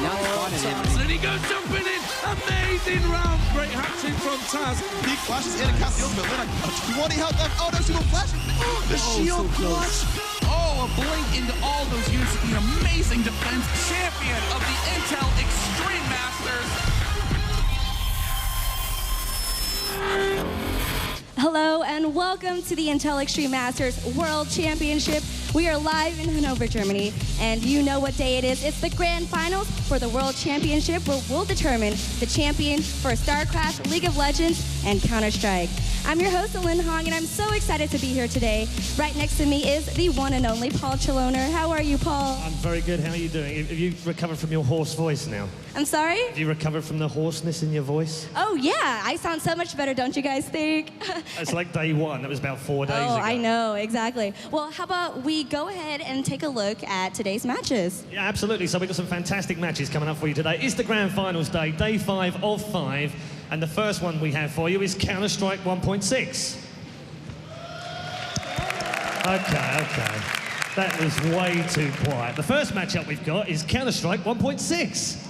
Nice fun in him. And he goes jumping in. Amazing round. Great hat-trick from Taz. Big flashes in a Cassius, but Lina, you want to help them? Oh no, she will flash. The shield clutch. Oh, a blink into all those units. An amazing defense. Champion of the Intel Extreme Masters. Hello and welcome to the Intel Extreme Masters World Championship. We are live in Hanover, Germany, and you know what day it is. It's the grand finals for the World Championship, where we'll determine the champion for StarCraft, League of Legends, and Counter-Strike. I'm your host, Lynn Hong, and I'm so excited to be here today. Right next to me is the one and only Paul Chaloner. How are you, Paul? I'm very good. How are you doing? Have you recovered from your hoarse voice now? I'm sorry? Have you recovered from the hoarseness in your voice? Oh, yeah. I sound so much better, don't you guys think? It's like day one. That was about 4 days ago. Oh, I know. Exactly. Well, how about we go ahead and take a look at today's matches? Yeah, absolutely. So we've got some fantastic matches coming up for you today. It's the grand finals day, day 5 of 5. And the first one we have for you is Counter-Strike 1.6. Okay. That was way too quiet. The first matchup we've got is Counter-Strike 1.6.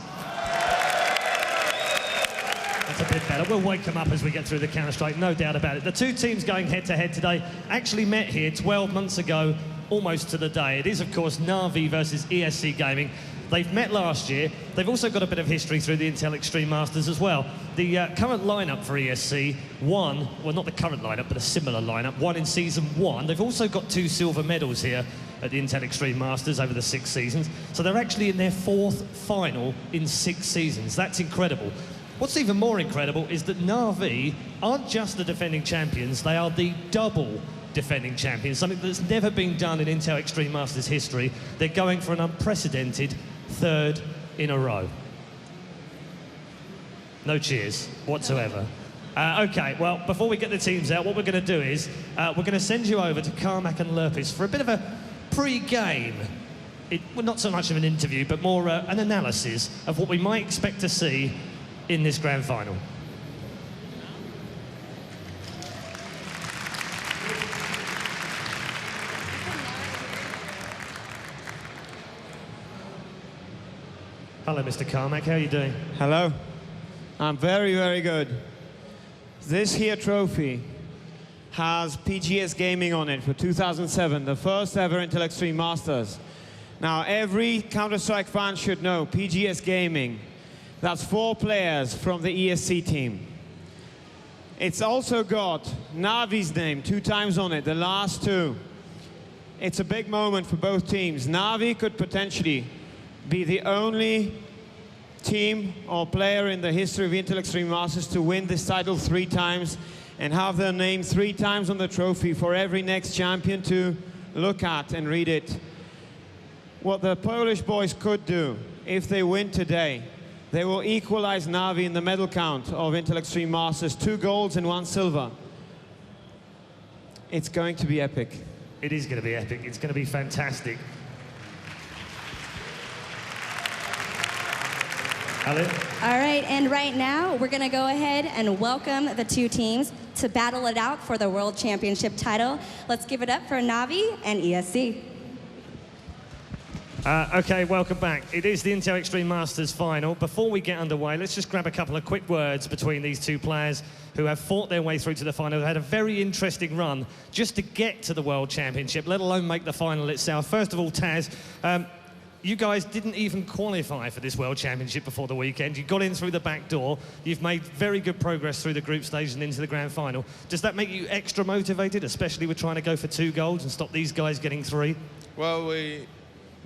That's a bit better. We'll wake them up as we get through the Counter-Strike, no doubt about it. The two teams going head-to-head today actually met here 12 months ago, almost to the day. It is, of course, NaVi versus ESC Gaming. They've met last year. They've also got a bit of history through the Intel Extreme Masters as well. The current lineup for ESC won, well, not the current lineup, but a similar lineup, won in season 1. They've also got 2 silver medals here at the Intel Extreme Masters over the 6 seasons. So they're actually in their 4th final in 6 seasons. That's incredible. What's even more incredible is that NaVi aren't just the defending champions, they are the double defending champions, something that's never been done in Intel Extreme Masters history. They're going for an unprecedented 3rd in a row. No cheers whatsoever. Okay, well, before we get the teams out, what we're going to do is we're going to send you over to Carmack and Lurpis for a bit of a pre-game. Well, not so much of an interview, but more an analysis of what we might expect to see in this grand final. Hello, Mr. Carmack. How are you doing? Hello. I'm very, very good. This here trophy has PGS Gaming on it for 2007, the first ever Intel Extreme Masters. Now, every Counter-Strike fan should know PGS Gaming. That's 4 players from the ESC team. It's also got NaVi's name 2 times on it, the last 2. It's a big moment for both teams. NaVi could potentially be the only team or player in the history of Intel Extreme Masters to win this title 3 times and have their name 3 times on the trophy for every next champion to look at and read it. What the Polish boys could do if they win today, they will equalize NaVi in the medal count of Intel Extreme Masters, 2 golds and 1 silver. It's going to be epic. It is going to be epic. It's going to be fantastic. Alan? All right, and right now, we're going to go ahead and welcome the 2 teams to battle it out for the World Championship title. Let's give it up for NaVi and ESC. Okay, welcome back. It is the Intel Extreme Masters final. Before we get underway, let's just grab a couple of quick words between these 2 players who have fought their way through to the final. They had a very interesting run just to get to the World Championship, let alone make the final itself. First of all, Taz, you guys didn't even qualify for this World Championship before the weekend. You got in through the back door. You've made very good progress through the group stage and into the grand final. Does that make you extra motivated, especially with trying to go for 2 golds and stop these guys getting 3? Well, we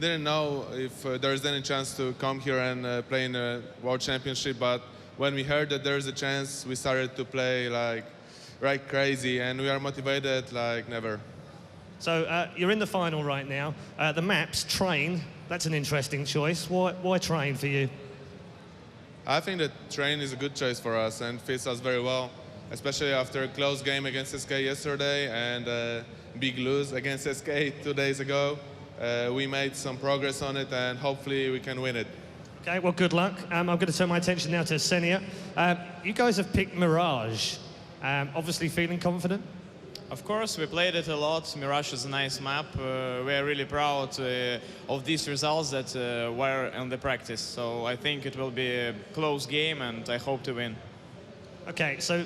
didn't know if there's any chance to come here and play in a World Championship, but when we heard that there's a chance, we started to play like crazy, and we are motivated like never. So you're in the final right now. The maps, Train, that's an interesting choice. Why Train for you? I think that Train is a good choice for us and fits us very well, especially after a close game against SK yesterday and a big lose against SK 2 days ago. We made some progress on it, and hopefully we can win it. Okay, well, good luck. I'm going to turn my attention now to Senia. You guys have picked Mirage. Obviously feeling confident? Of course, we played it a lot. Mirage is a nice map. We are really proud of these results that were in the practice. So I think it will be a close game, and I hope to win. Okay, so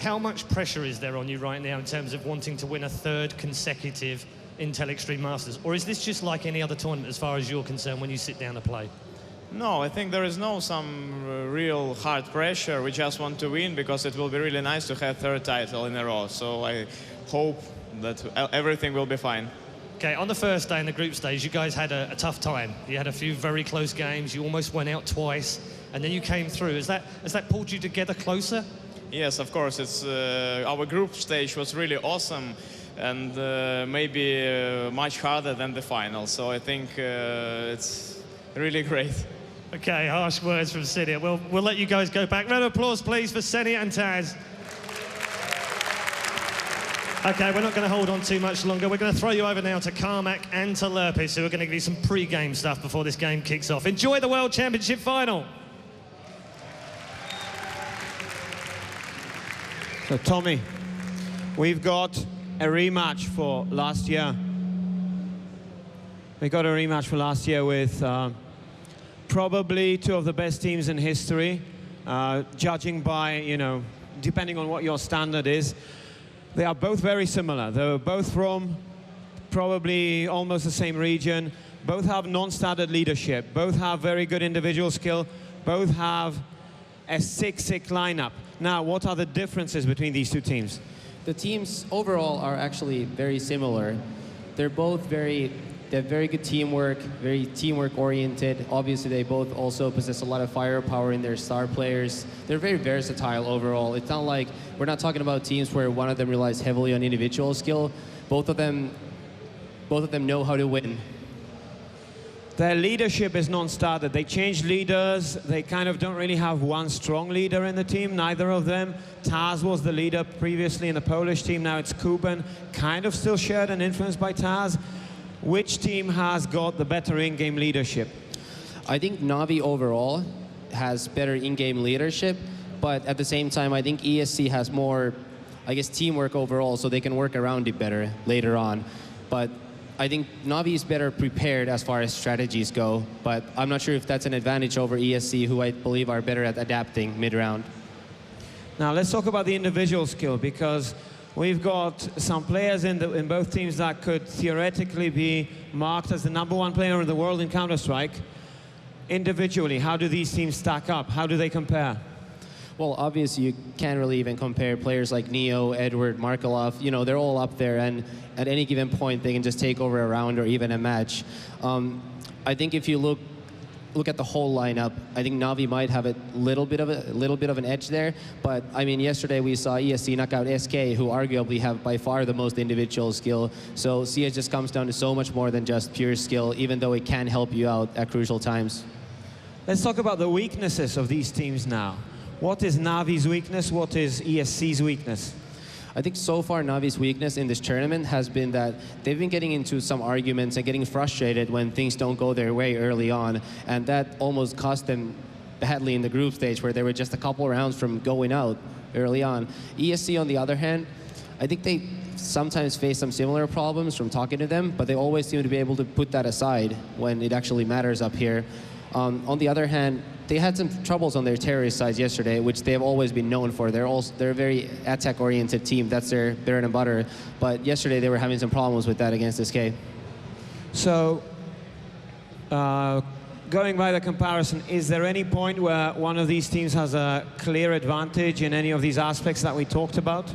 how much pressure is there on you right now in terms of wanting to win a third consecutive Intel Extreme Masters? Or is this just like any other tournament as far as you're concerned when you sit down to play? No, I think there is no some real hard pressure. We just want to win because it will be really nice to have third title in a row. So I hope that everything will be fine. Okay, on the first day in the group stage, you guys had a tough time. You had a few very close games. You almost went out twice, and then you came through. Has that pulled you together closer? Yes, of course. It's our group stage was really awesome, and maybe much harder than the final. So I think it's really great. Okay, harsh words from Senia. We'll let you guys go back. Round of applause, please, for Senia and Taz. Okay, we're not going to hold on too much longer. We're going to throw you over now to Carmack and to Lurpis, who are going to give you some pre-game stuff before this game kicks off. Enjoy the World Championship final. So, Tommy, we've got a rematch for last year. We got a rematch for last year with probably two of the best teams in history, judging by, you know, depending on what your standard is. They are both very similar. They're both from probably almost the same region. Both have non-standard leadership. Both have very good individual skill. Both have a sick lineup. Now, what are the differences between these two teams? The teams overall are actually very similar. They're both they have very good teamwork, very teamwork oriented. Obviously, they both also possess a lot of firepower in their star players. They're very versatile overall. It's not like, we're not talking about teams where one of them relies heavily on individual skill. Both of them know how to win. Their leadership is non-starter. They change leaders. They kind of don't really have one strong leader in the team, neither of them. Taz was the leader previously in the Polish team. Now it's Kuben, kind of still shared and influenced by Taz. Which team has got the better in-game leadership? I think NaVi overall has better in-game leadership, but at the same time, I think ESC has more, I guess, teamwork overall, so they can work around it better later on. But I think NaVi is better prepared as far as strategies go, but I'm not sure if that's an advantage over ESC, who I believe are better at adapting mid-round. Now let's talk about the individual skill, because we've got some players in both teams that could theoretically be marked as the #1 player in the world in Counter-Strike. Individually, how do these teams stack up? How do they compare? Well, obviously, you can't really even compare players like Neo, Edward, Markelov. You know, they're all up there, and at any given point, they can just take over a round or even a match. I think if you look at the whole lineup, I think NaVi might have a little bit of an edge there. But I mean, yesterday we saw ESC knock out SK, who arguably have by far the most individual skill. So CS just comes down to so much more than just pure skill, even though it can help you out at crucial times. Let's talk about the weaknesses of these teams now. What is NaVi's weakness? What is ESC's weakness? I think so far NaVi's weakness in this tournament has been that they've been getting into some arguments and getting frustrated when things don't go their way early on, and that almost cost them badly in the group stage, where they were just a couple rounds from going out early on. ESC, on the other hand, I think they sometimes face some similar problems from talking to them, but they always seem to be able to put that aside when it actually matters up here. On the other hand, they had some troubles on their terrorist side yesterday, which they have always been known for. They're a very attack-oriented team. That's their bread and butter. But yesterday they were having some problems with that against SK. So, going by the comparison, is there any point where one of these teams has a clear advantage in any of these aspects that we talked about?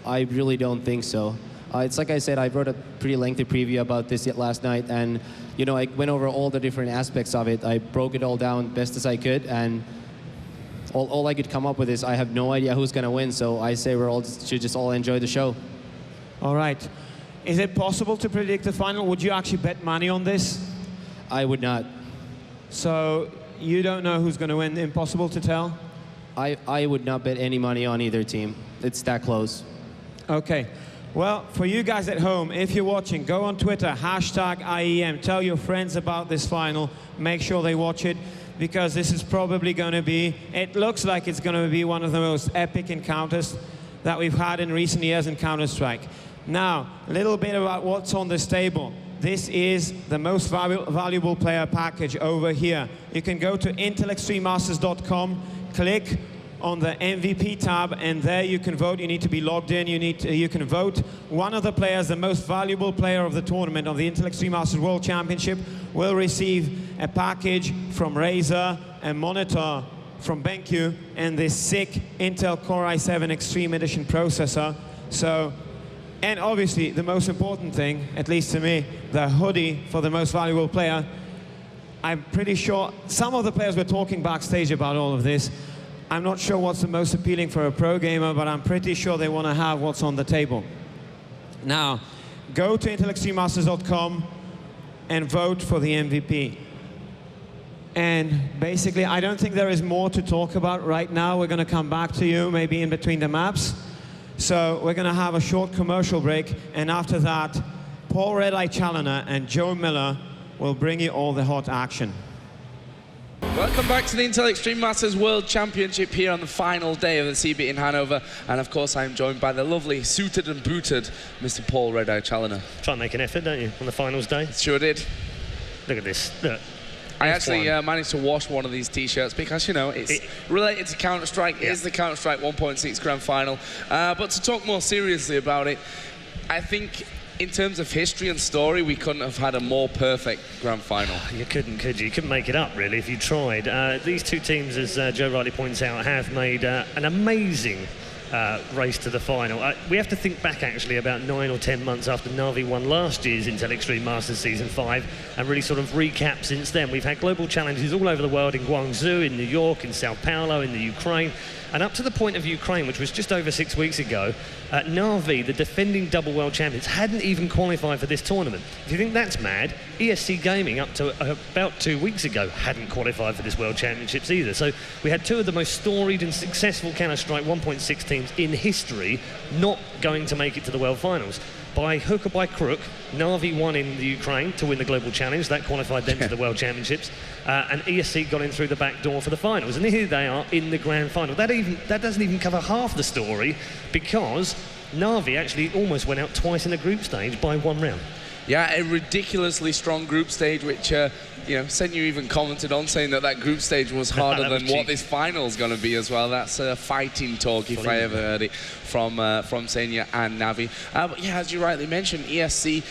I really don't think so. It's like I said, I wrote a pretty lengthy preview about this last night, and you know, I went over all the different aspects of it. I broke it all down best as I could, and all I could come up with is I have no idea who's going to win, so I say should just all enjoy the show. All right. Is it possible to predict the final? Would you actually bet money on this? I would not. So you don't know who's going to win? Impossible to tell? I would not bet any money on either team. It's that close. Okay. Well, for you guys at home, if you're watching, go on Twitter, #IEM. Tell your friends about this final. Make sure they watch it, because this is probably going to be, it looks like it's going to be one of the most epic encounters that we've had in recent years in Counter-Strike. Now, a little bit about what's on this table. This is the most valuable player package over here. You can go to intelextrememasters.com, click on the MVP tab, and there you can vote. You need to be logged in. You can vote one of the players, the most valuable player of the tournament of the Intel Extreme Masters World Championship, will receive a package from Razer, a monitor from BenQ, and this sick Intel Core i7 Extreme Edition processor. So, and obviously the most important thing, at least to me, the hoodie for the most valuable player. I'm pretty sure some of the players were talking backstage about all of this. I'm not sure what's the most appealing for a pro gamer, but I'm pretty sure they want to have what's on the table. Now, go to intelextrememasters.com and vote for the MVP. And basically, I don't think there is more to talk about right now. We're going to come back to you maybe in between the maps. So we're going to have a short commercial break, and after that, Paul Red Eye Challoner and Joe Miller will bring you all the hot action. Welcome back to the Intel Extreme Masters World Championship here on the final day of the CeBIT in Hanover. And of course, I'm joined by the lovely, suited and booted Mr. Paul Red Eye Challoner. Try and make an effort, don't you, on the finals day? Sure did. Look at this. Look. I actually managed to wash one of these T-shirts because, you know, it's related to Counter-Strike. It is the Counter-Strike 1.6 Grand Final. But to talk more seriously about it, I think in terms of history and story, we couldn't have had a more perfect Grand Final. You couldn't, could you? You couldn't make it up, really, if you tried. These two teams, as Joe rightly points out, have made an amazing race to the final. We have to think back actually about 9 or 10 months after NaVi won last year's Intel Extreme Masters Season 5 and really sort of recap since then. We've had global challenges all over the world, in Guangzhou, in New York, in Sao Paulo, in the Ukraine, and up to the point of Ukraine, which was just over 6 weeks ago, NaVi, the defending double world champions, hadn't even qualified for this tournament. If you think that's mad, ESC Gaming up to about 2 weeks ago hadn't qualified for this World Championships either. So we had two of the most storied and successful Counter-Strike 1.6 teams in history not going to make it to the World Finals. By hook or by crook, NaVi won in the Ukraine to win the Global Challenge. That qualified them to the World Championships. And ESC got in through the back door for the finals. And here they are in the Grand Final. That doesn't even cover half the story, because NaVi actually almost went out twice in the group stage by 1 round. Yeah, a ridiculously strong group stage, which, you know, Senyu even commented on, saying that group stage was harder than what this final's going to be as well. That's fighting talk, if I ever heard it, from Senyu and NaVi. But yeah, as you rightly mentioned, ESC,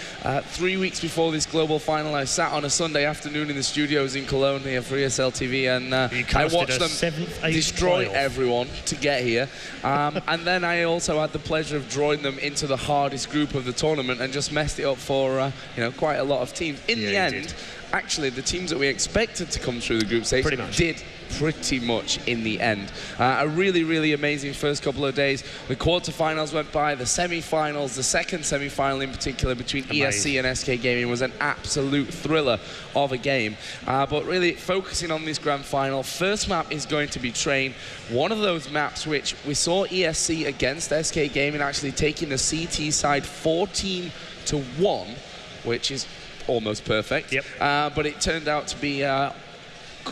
3 weeks before this global final, I sat on a Sunday afternoon in the studios in Cologne here for ESL TV, and I watched them destroy everyone to get here. And then I also had the pleasure of drawing them into the hardest group of the tournament and just messed it up for you know, quite a lot of teams. In the end, actually, the teams that we expected to come through the group stage did pretty much in the end. A really, really amazing first couple of days. The quarterfinals went by, the semi-finals, the second semi-final in particular between ESC and SK Gaming was an absolute thriller of a game. But really focusing on this grand final, first map is going to be Train. One of those maps which we saw ESC against SK Gaming actually taking the CT side 14-1, which is almost perfect. But it turned out to be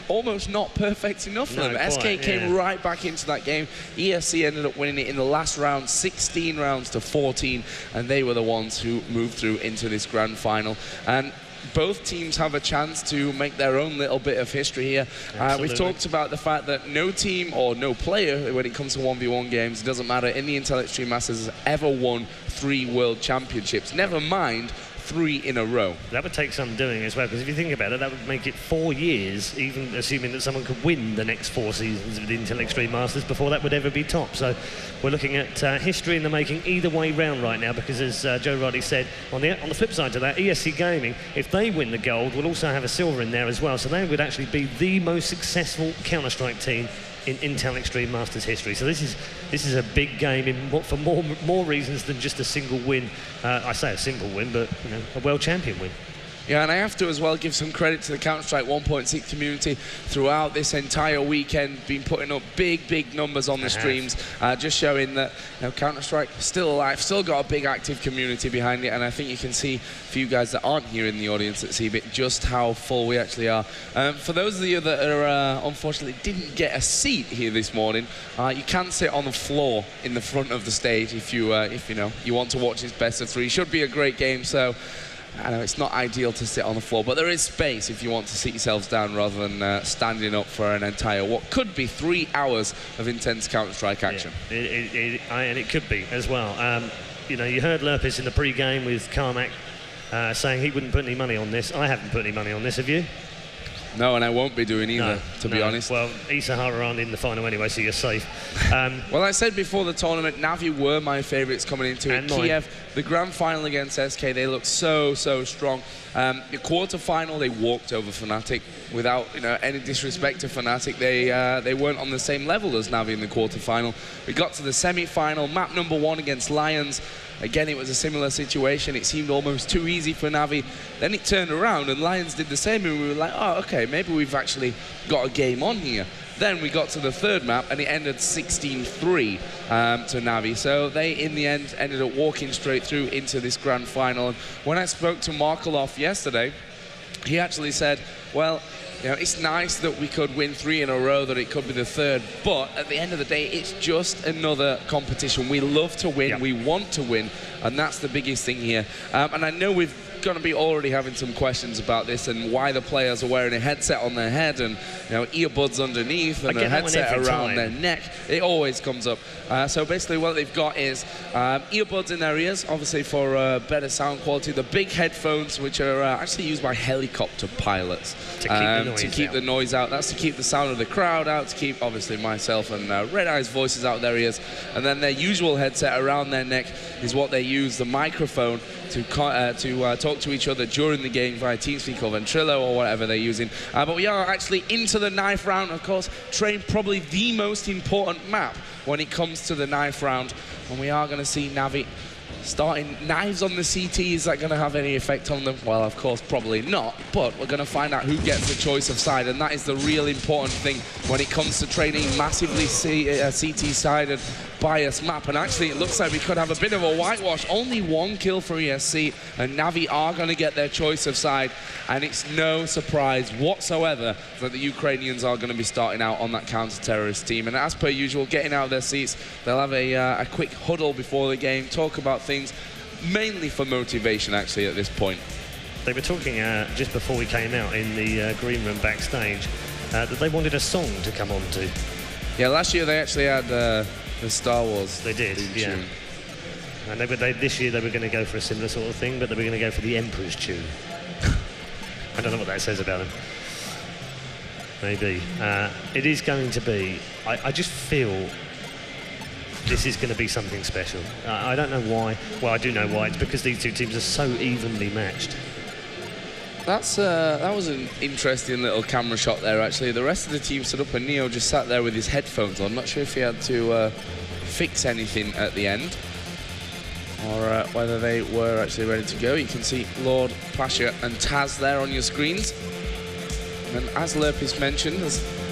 almost not perfect enough for them. SK came right back into that game. ESC ended up winning it in the last round, 16 rounds to 14, and they were the ones who moved through into this grand final. And both teams have a chance to make their own little bit of history here. We've talked about the fact that no team or no player, when it comes to 1v1 games, it doesn't matter, in the Intel Extreme Masters has ever won 3 world championships. Never mind 3 in a row. That would take some doing as well, because if you think about it, that would make it 4 years, even assuming that someone could win the next 4 seasons of the Intel Extreme Masters before that would ever be top. So we're looking at history in the making either way round right now, because as Joe Roddy said, on the flip side to that, ESC Gaming, if they win the gold, will also have a silver in there as well. So they would actually be the most successful Counter-Strike team in Intel Extreme Masters history. So this is a big game for more reasons than just a single win. I say a single win, but you know, a world champion win. Yeah, and I have to as well give some credit to the Counter-Strike 1.6 community throughout this entire weekend, been putting up big numbers on the streams, just showing that Counter-Strike still alive, still got a big active community behind it, and I think you can see for you guys that aren't here in the audience at CeBIT just how full we actually are. For those of you that are unfortunately didn't get a seat here this morning, you can sit on the floor in the front of the stage if you want to watch this best of 3. Should be a great game, so I know it's not ideal to sit on the floor, but there is space if you want to sit yourselves down rather than standing up for an entire, what could be 3 hours of intense Counter-Strike action. Yeah, and it could be as well. You heard Lurpis in the pre-game with Carmack saying he wouldn't put any money on this. I haven't put any money on this, have you? No, and I won't be doing either, to be honest. Well, Isahara aren't in the final anyway, so you're safe. Well, I said before the tournament, NaVi were my favourites coming into it. Kiev, the grand final against SK, they looked so strong. The quarter-final, they walked over Fnatic. Without any disrespect to Fnatic, they weren't on the same level as NaVi in the quarter-final. We got to the semi-final, map number 1 against Lions. Again, it was a similar situation. It seemed almost too easy for NaVi. Then it turned around and Lions did the same, and we were like, oh, okay, maybe we've actually got a game on here. Then we got to the third map, and it ended 16-3 to NaVi. So they, in the end, ended up walking straight through into this grand final. And when I spoke to Markaloff yesterday, he actually said, well, it's nice that we could win 3 in a row, that it could be the third, but at the end of the day, it's just another competition. We love to win, we want to win, and that's the biggest thing here. And I know we've going to be already having some questions about this and why the players are wearing a headset on their head and earbuds underneath and a headset around their neck. It always comes up. So basically what they've got is earbuds in their ears, obviously for better sound quality. The big headphones, which are actually used by helicopter pilots to keep the noise out. That's to keep the sound of the crowd out, to keep obviously myself and Red Eye's voices out of their ears. And then their usual headset around their neck is what they use, the microphone, to talk to each other during the game via TeamSpeak or Ventrilo or whatever they're using. But we are actually into the knife round. Of course, Train probably the most important map when it comes to the knife round. And we are going to see NaVi starting knives on the CT. Is that going to have any effect on them? Well, of course, probably not. But we're going to find out who gets the choice of side. And that is the real important thing when it comes to training massively CT-sided bias map. And actually, it looks like we could have a bit of a whitewash. Only 1 kill for ESC, and NaVi are going to get their choice of side. And it's no surprise whatsoever that the Ukrainians are going to be starting out on that counter-terrorist team. And as per usual, getting out of their seats, they'll have a quick huddle before the game, talk about things, mainly for motivation, actually, at this point. They were talking just before we came out in the green room backstage that they wanted a song to come on to. Yeah, last year they actually had the Star Wars. They did, yeah. And this year they were going to go for a similar sort of thing, but they were going to go for the Emperor's tune. I don't know what that says about them. Maybe. It is going to be... I just feel this is going to be something special. I don't know why. Well, I do know why. It's because these two teams are so evenly matched. That was an interesting little camera shot there, actually. The rest of the team stood up and Neo just sat there with his headphones on. Not sure if he had to fix anything at the end or whether they were actually ready to go. You can see Lord, Pasha and Taz there on your screens. And as Lurpis mentioned,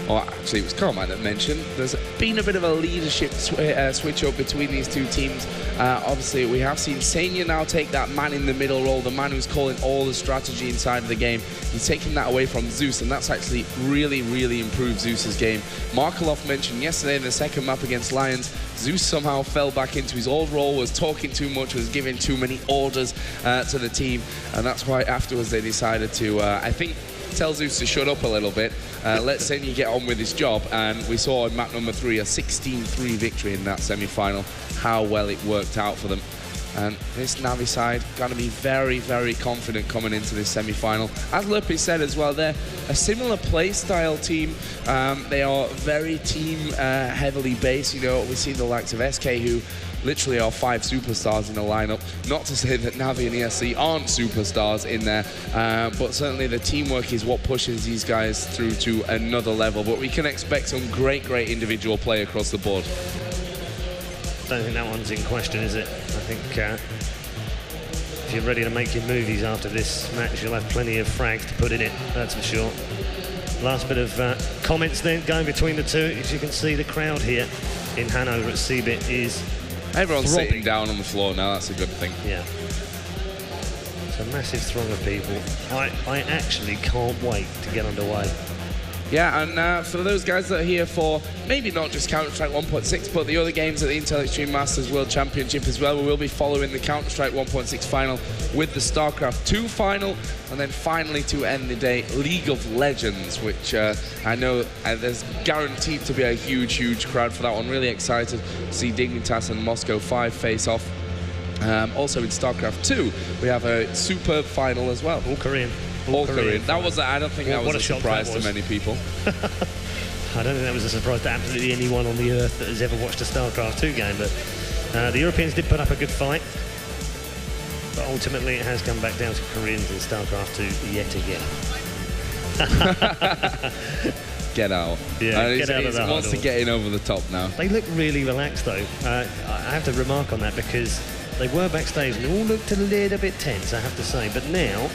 or actually it was Carmine that mentioned, there's been a bit of a leadership switch up between these two teams. Obviously, we have seen Senya now take that man in the middle role, the man who's calling all the strategy inside of the game. He's taking that away from Zeus, and that's actually really improved Zeus's game. Markaloff mentioned yesterday in the second map against Lions, Zeus somehow fell back into his old role, was talking too much, was giving too many orders to the team, and that's why afterwards they decided to, I think, tell Zeus to shut up a little bit, let Senya get on with his job, and we saw in map number 3 a 16-3 victory in that semi-final, how well it worked out for them. And this NaVi side going to be very confident coming into this semi-final. As Lurpis said as well, they're a similar play style team. They are very team heavily based. We've seen the likes of SK, who literally are 5 superstars in the lineup. Not to say that NaVi and ESC aren't superstars in there, but certainly the teamwork is what pushes these guys through to another level. But we can expect some great individual play across the board. I don't think that one's in question, is it? I think if you're ready to make your movies after this match, you'll have plenty of frags to put in it, that's for sure. Last bit of comments then going between the two. As you can see, the crowd here in Hanover at CeBIT is everyone's throbbing. sitting down on the floor now. That's a good thing. Yeah. It's a massive throng of people. I actually can't wait to get underway. Yeah, and for those guys that are here for maybe not just Counter-Strike 1.6, but the other games at the Intel Extreme Masters World Championship as well, we will be following the Counter-Strike 1.6 final with the StarCraft 2 final, and then finally to end the day, League of Legends, which I know there's guaranteed to be a huge, huge crowd for that one. Really excited to see Dignitas and Moscow 5 face off. Also in StarCraft 2, we have a superb final as well. All Korean. All Korean. That was, I don't think that was a surprise to many people. I don't think that was a surprise to absolutely anyone on the earth that has ever watched a StarCraft 2 game, but the Europeans did put up a good fight. But ultimately it has come back down to Koreans in StarCraft 2 yet again. Get out. Yeah, get out of that. He wants to get in over the top now. They look really relaxed though. I have to remark on that because they were backstage and they all looked a little bit tense, I have to say. But now,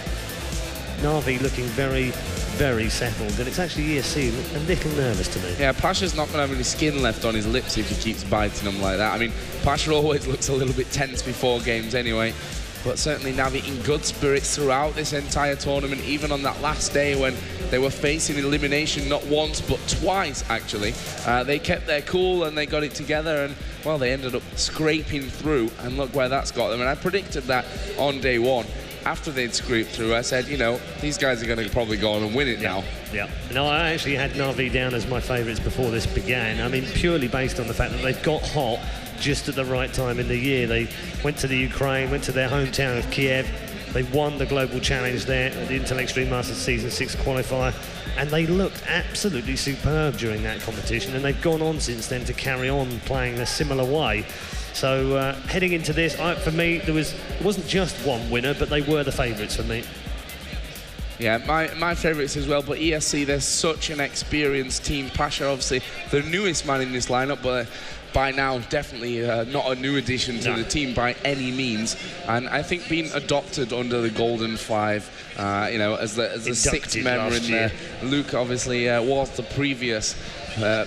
NaVi looking very, very settled, and it's actually ESC a little nervous to me. Yeah, Pasha's not going to have any skin left on his lips if he keeps biting them like that. I mean, Pasha always looks a little bit tense before games anyway, but certainly NaVi in good spirits throughout this entire tournament, even on that last day when they were facing elimination not once but twice actually. They kept their cool and they got it together, and well, they ended up scraping through, and look where that's got them. And I predicted that on day one. After they'd scraped through, I said, you know, these guys are going to probably go on and win it now. Yeah. No, I actually had NaVi down as my favourites before this began. I mean, purely based on the fact that they've got hot just at the right time in the year. They went to the Ukraine, went to their hometown of Kiev. They won the global challenge there at the Intel Extreme Masters Season 6 qualifier, and they looked absolutely superb during that competition, and they've gone on since then to carry on playing a similar way. So heading into this, for me, it wasn't just one winner, but they were the favourites for me. Yeah, my favourites as well, but ESC, they're such an experienced team. Pasha, obviously, the newest man in this lineup, but by now, definitely not a new addition to the team by any means. And I think being adopted under the Golden Five, you know, as the sixth member in there. Luke, obviously, was the previous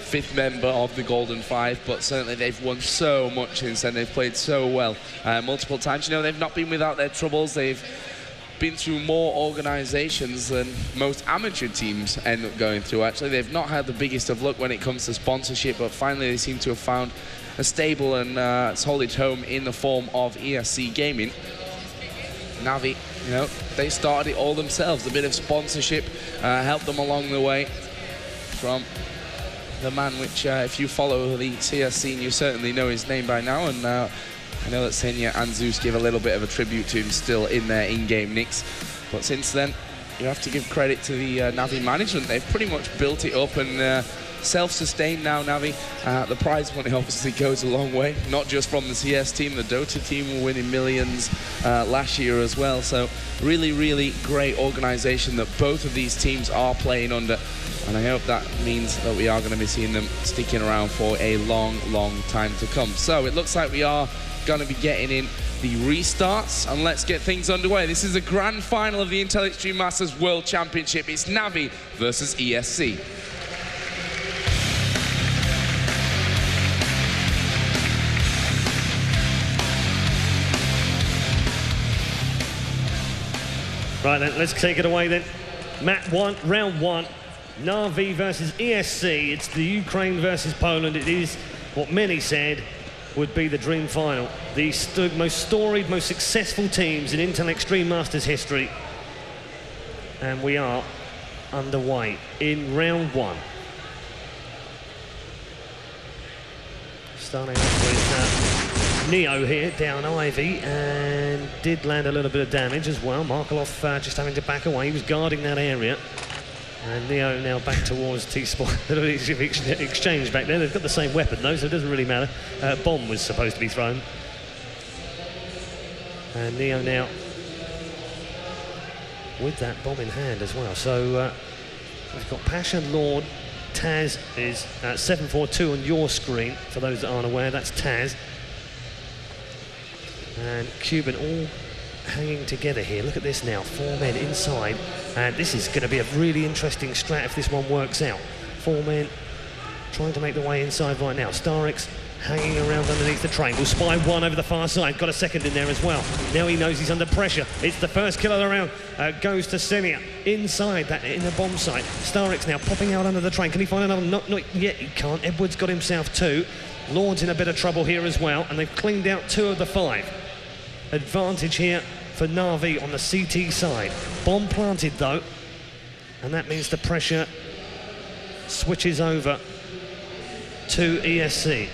fifth member of the Golden Five, but certainly they've won so much since then. They've played so well multiple times. You know, they've not been without their troubles. They've been through more organizations than most amateur teams end up going through. Actually, they've not had the biggest of luck when it comes to sponsorship, but finally they seem to have found a stable and solid home in the form of ESC Gaming. NaVi, you know, they started it all themselves. A bit of sponsorship helped them along the way from the man which, if you follow the CS scene, you certainly know his name by now, and I know that Senya and Zeus give a little bit of a tribute to him still in their in-game nicks. But since then, you have to give credit to the NaVi management. They've pretty much built it up and self-sustained now, NaVi. The prize money obviously goes a long way, not just from the CS team. The Dota team were winning millions last year as well. So really, really great organization that both of these teams are playing under. And I hope that means that we are going to be seeing them sticking around for a long, long time to come. So it looks like we are going to be getting in the restarts, and let's get things underway. This is the grand final of the Intel Extreme Masters World Championship. It's NaVi versus ESC. Right then, let's take it away then. Round one, NaVi versus ESC. It's the Ukraine versus Poland. It is what many said would be the dream final. The most storied, most successful teams in Intel Extreme Masters history. And we are underway in round one. Starting off with Neo here, down Ivy, and did land a little bit of damage as well. Markelov just having to back away. He was guarding that area. And Neo now back towards T-Sport. A little bit of exchange back there. They've got the same weapon though, so it doesn't really matter. Bomb was supposed to be thrown. And Neo now with that bomb in hand as well. So we've got Pasha, Lord, Taz is 742 on your screen. For those that aren't aware, that's Taz. And Cuban all hanging together here. Look at this now, 4 men inside, and this is going to be a really interesting strat if this one works out. 4 men trying to make their way inside right now. Starix hanging around underneath the train. Will spy one over the far side. Got a second in there as well. Now he knows he's under pressure. It's the first kill of the round. Goes to Senia inside that inner bomb site. Starix now popping out under the train. Can he find another? Not yet. He can't. Edwards got himself 2. Lord's in a bit of trouble here as well, and they've cleaned out 2 of the 5. Advantage here for NaVi on the CT side. Bomb planted though, and that means the pressure switches over to ESC.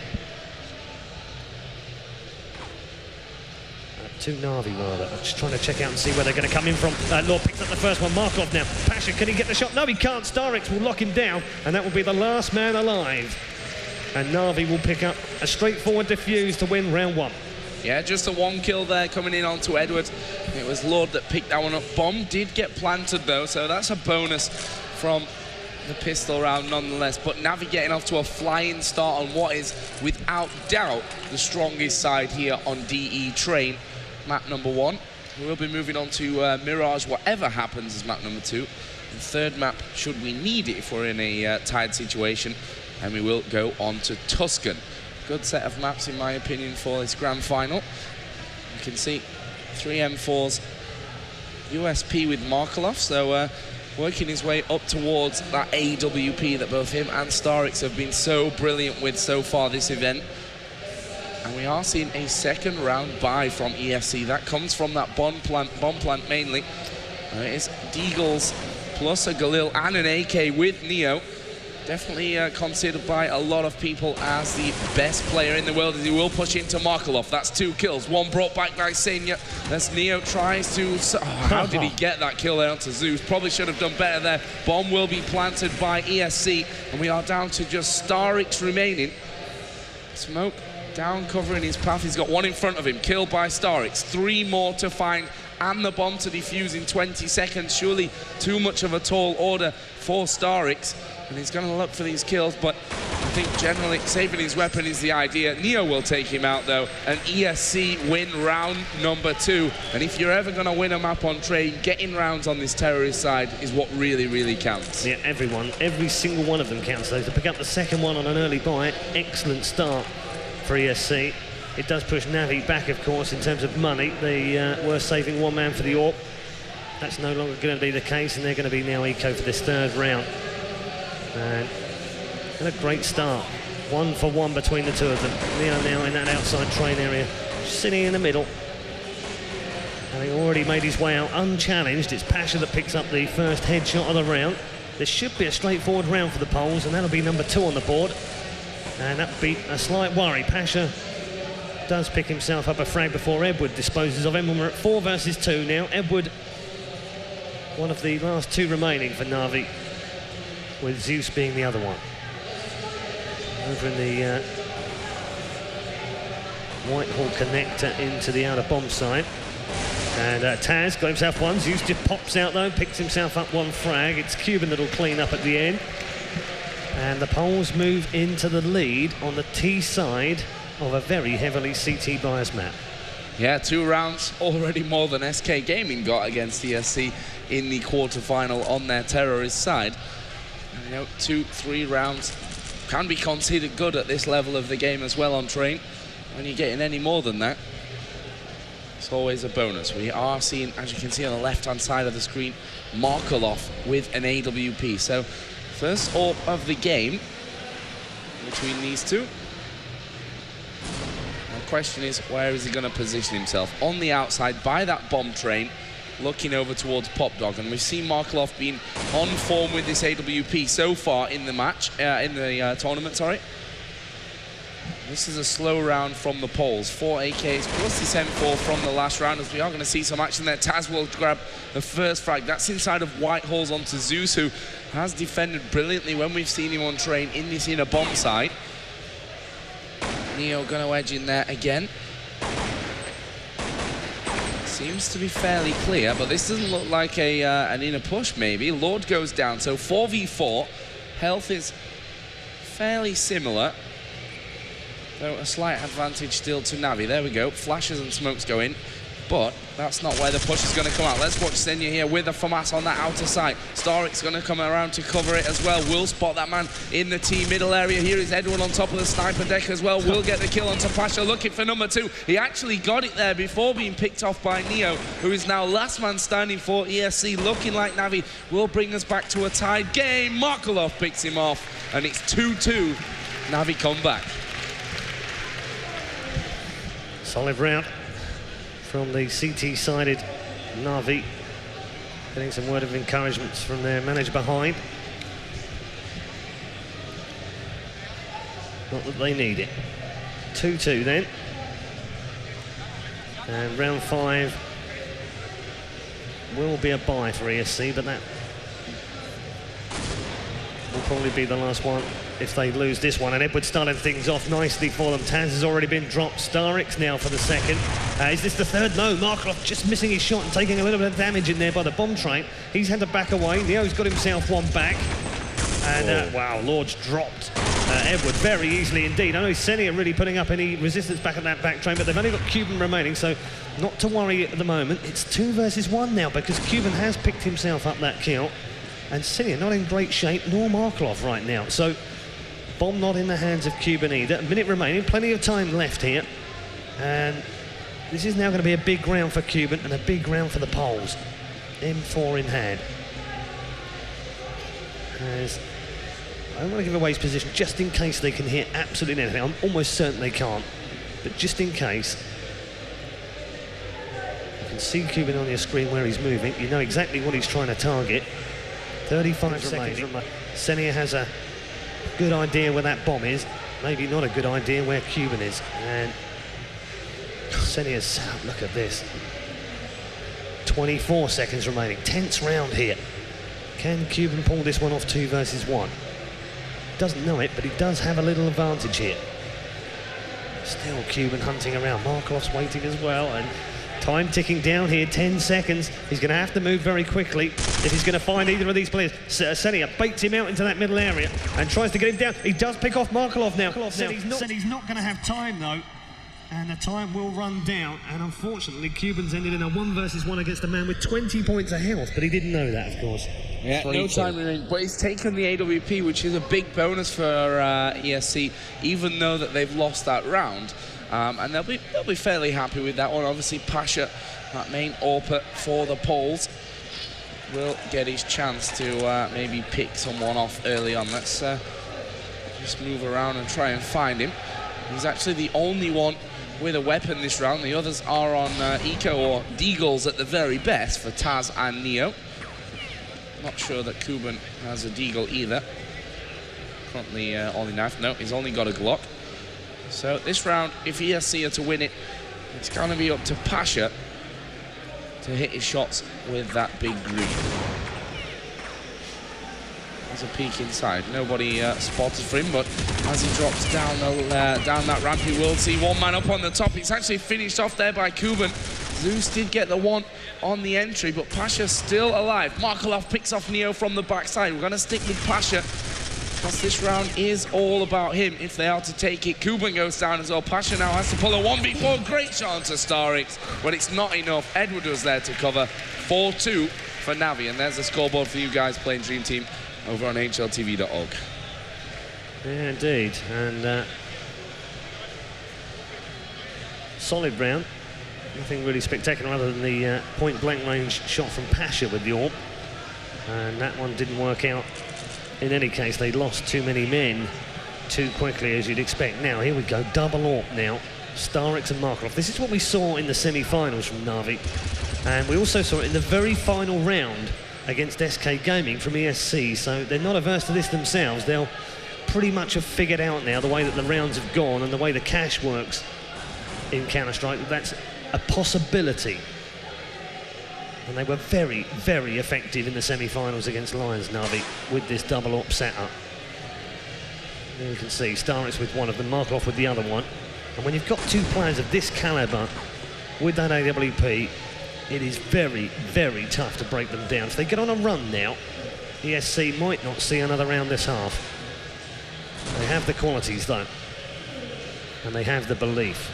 To NaVi rather. I'm just trying to check out and see where they're going to come in from. Lord picks up the first one. Markov now. Pasha, can he get the shot? No, he can't. Starix will lock him down, and that will be the last man alive. And NaVi will pick up a straightforward defuse to win round 1. Yeah, just a 1 kill there coming in onto Edwards. It was Lord that picked that one up. Bomb did get planted though, so that's a bonus from the pistol round nonetheless. But NaVi getting off to a flying start on what is without doubt the strongest side here on DE Train. Map number 1. We'll be moving on to Mirage, whatever happens, as map number 2. And third map, should we need it if we're in a tied situation, and we will go on to Tuscan. Good set of maps, in my opinion, for this grand final. You can see 3 M4s, USP with Markelov, so working his way up towards that AWP that both him and Starix have been so brilliant with so far this event. And we are seeing a second round buy from ESC. That comes from that bomb plant mainly. It is Deagles plus a Galil and an AK with Neo. Definitely considered by a lot of people as the best player in the world, as he will push into Markelov. That's 2 kills. 1 brought back by Senia. As Neo tries to... how did he get that kill there onto Zeus? Probably should have done better there. Bomb will be planted by ESC. And we are down to just Starix remaining. Smoke down covering his path. He's got 1 in front of him. Killed by Starix. 3 more to find. And the bomb to defuse in 20 seconds. Surely too much of a tall order for Starix. And he's going to look for these kills, but I think generally saving his weapon is the idea. Neo will take him out though, and ESC win round number 2. And if you're ever going to win a map on train, getting rounds on this terrorist side is what really, really counts. Yeah, every single one of them counts though. To pick up the second one on an early buy, excellent start for ESC. It does push NaVi back, of course, in terms of money. They were saving 1 man for the AWP. That's no longer going to be the case, and they're going to be now eco for this 3rd round. And a great start. 1 for 1 between the 2 of them. Neo now in that outside train area, sitting in the middle. Having already made his way out unchallenged, it's Pasha that picks up the first headshot of the round. This should be a straightforward round for the Poles, and that'll be number 2 on the board. And that'll be a slight worry. Pasha does pick himself up a frag before Edward disposes of him, and we're at 4 versus 2 now. Edward, one of the last 2 remaining for NaVi, with Zeus being the other one. Over in the Whitehall connector into the outer bomb site. And Taz got himself 1. Zeus just pops out though, picks himself up 1 frag. It's Cuban that'll clean up at the end. And the Poles move into the lead on the T side of a very heavily CT biased map. Yeah, 2 rounds, already more than SK Gaming got against ESC in the quarterfinal on their terrorist side. You know, 2-3 rounds can be considered good at this level of the game as well on train. When you're getting any more than that, it's always a bonus. We are seeing, as you can see on the left-hand side of the screen, Markelov with an AWP. So, first AWP of the game between these 2. The question is, where is he going to position himself? On the outside, by that bomb train, looking over towards Pop Dog, and we've seen Markelov being on form with this AWP so far in the match, in the tournament, sorry. This is a slow round from the Poles. 4 AKs plus this M4 from the last round, as we are going to see some action there. Taz will grab the first frag. That's inside of Whitehall's onto Zeus, who has defended brilliantly when we've seen him on train in this inner bomb site. Neo going to edge in there again. Seems to be fairly clear, but this doesn't look like an inner push, maybe. Lord goes down, so 4v4. Health is fairly similar, though a slight advantage still to NaVi. There we go. Flashes and smokes go in. But that's not where the push is going to come out. Let's watch Senya here with a FAMAS on that outer side. Starrick's going to come around to cover it as well. Will spot that man in the T middle area. Here is Edward on top of the sniper deck as well. Will get the kill onto Pasha, looking for number 2. He actually got it there before being picked off by Neo, who is now last man standing for ESC. Looking like NaVi will bring us back to a tied game. Markelov picks him off, and it's 2-2. NaVi come back. Solid round from the CT-sided NaVi. Getting some word of encouragement from their manager behind. Not that they need it. 2-2 then. And round 5 will be a bye for ESC, but that will probably be the last one if they lose this one. And Edward started things off nicely for them. Taz has already been dropped. Starrick's now for the second. Is this the third? No, Markelov just missing his shot and taking a little bit of damage in there by the bomb train. He's had to back away. Neo's got himself one back. And wow, Lord's dropped Edward very easily indeed. I know Senia really putting up any resistance back at that back train, but they've only got Cuban remaining, so not to worry at the moment. It's 2 versus 1 now because Cuban has picked himself up that kill. And Senia not in great shape, nor Markelov right now. So bomb not in the hands of Cuban either. A minute remaining, plenty of time left here. And this is now going to be a big round for Cuban and a big round for the Poles. M4 in hand. As I don't want to give away his position just in case they can hit absolutely anything. I'm almost certain they can't, but just in case. You can see Cuban on your screen where he's moving. You know exactly what he's trying to target. 35 seconds remaining. Senia has a good idea where that bomb is. Maybe not a good idea where Cuban is. And Senia's, look at this. 24 seconds remaining. Tense round here. Can Cuban pull this one off 2 versus 1? Doesn't know it, but he does have a little advantage here. Still Cuban hunting around. Markelov's waiting as well, and time ticking down here, 10 seconds. He's going to have to move very quickly if he's going to find either of these players. Senia baits him out into that middle area and tries to get him down. He does pick off Markelov now. Said he's not going to have time though, and the time will run down. And unfortunately, Cuban's ended in a 1 versus 1 against a man with 20 points of health, but he didn't know that, of course. Yeah, no time remaining, but he's taken the AWP, which is a big bonus for ESC, even though that they've lost that round. And they'll be fairly happy with that one. Obviously, Pasha, that main AWP for the Poles, will get his chance to maybe pick someone off early on. Let's just move around and try and find him. He's actually the only one with a weapon this round. The others are on Eco or Deagles at the very best for Taz and Neo. Not sure that Cuban has a Deagle either. Currently only knife. No, he's only got a Glock. So this round, if ESC are to win it, it's going to be up to Pasha to hit his shots with that big green. There's a peek inside. Nobody spotted for him, but as he drops down that ramp, he will see one man up on the top. He's actually finished off there by Cuban. Zeus did get the one on the entry, but Pasha's still alive. Markelov picks off Neo from the backside. We're going to stick with Pasha, because this round is all about him if they are to take it. Cuban goes down as well. Pasha now has to pull a 1v4. Great shot onto Starrix, but it's not enough. Edward was there to cover. 4-2 for NaVi, and there's the scoreboard for you guys playing Dream Team over on hltv.org. Yeah, indeed, and solid round. Nothing really spectacular other than the point-blank range shot from Pasha with the AWP, and that one didn't work out. In any case, they lost too many men too quickly, as you'd expect. Now, here we go, double AWP now. Starrix and Markelov. This is what we saw in the semi-finals from NaVi, and we also saw it in the very final round against SK Gaming from ESC, so they're not averse to this themselves. They'll pretty much have figured out now the way that the rounds have gone and the way the cash works in Counter-Strike, that's a possibility. And they were very, very effective in the semi-finals against Lions, NaVi, with this double AWP setup. There you can see Starrix with one of them, Markelov with the other one. And when you've got two players of this caliber with that AWP, it is very, very tough to break them down. If they get on a run now, ESC might not see another round this half. They have the qualities though, and they have the belief.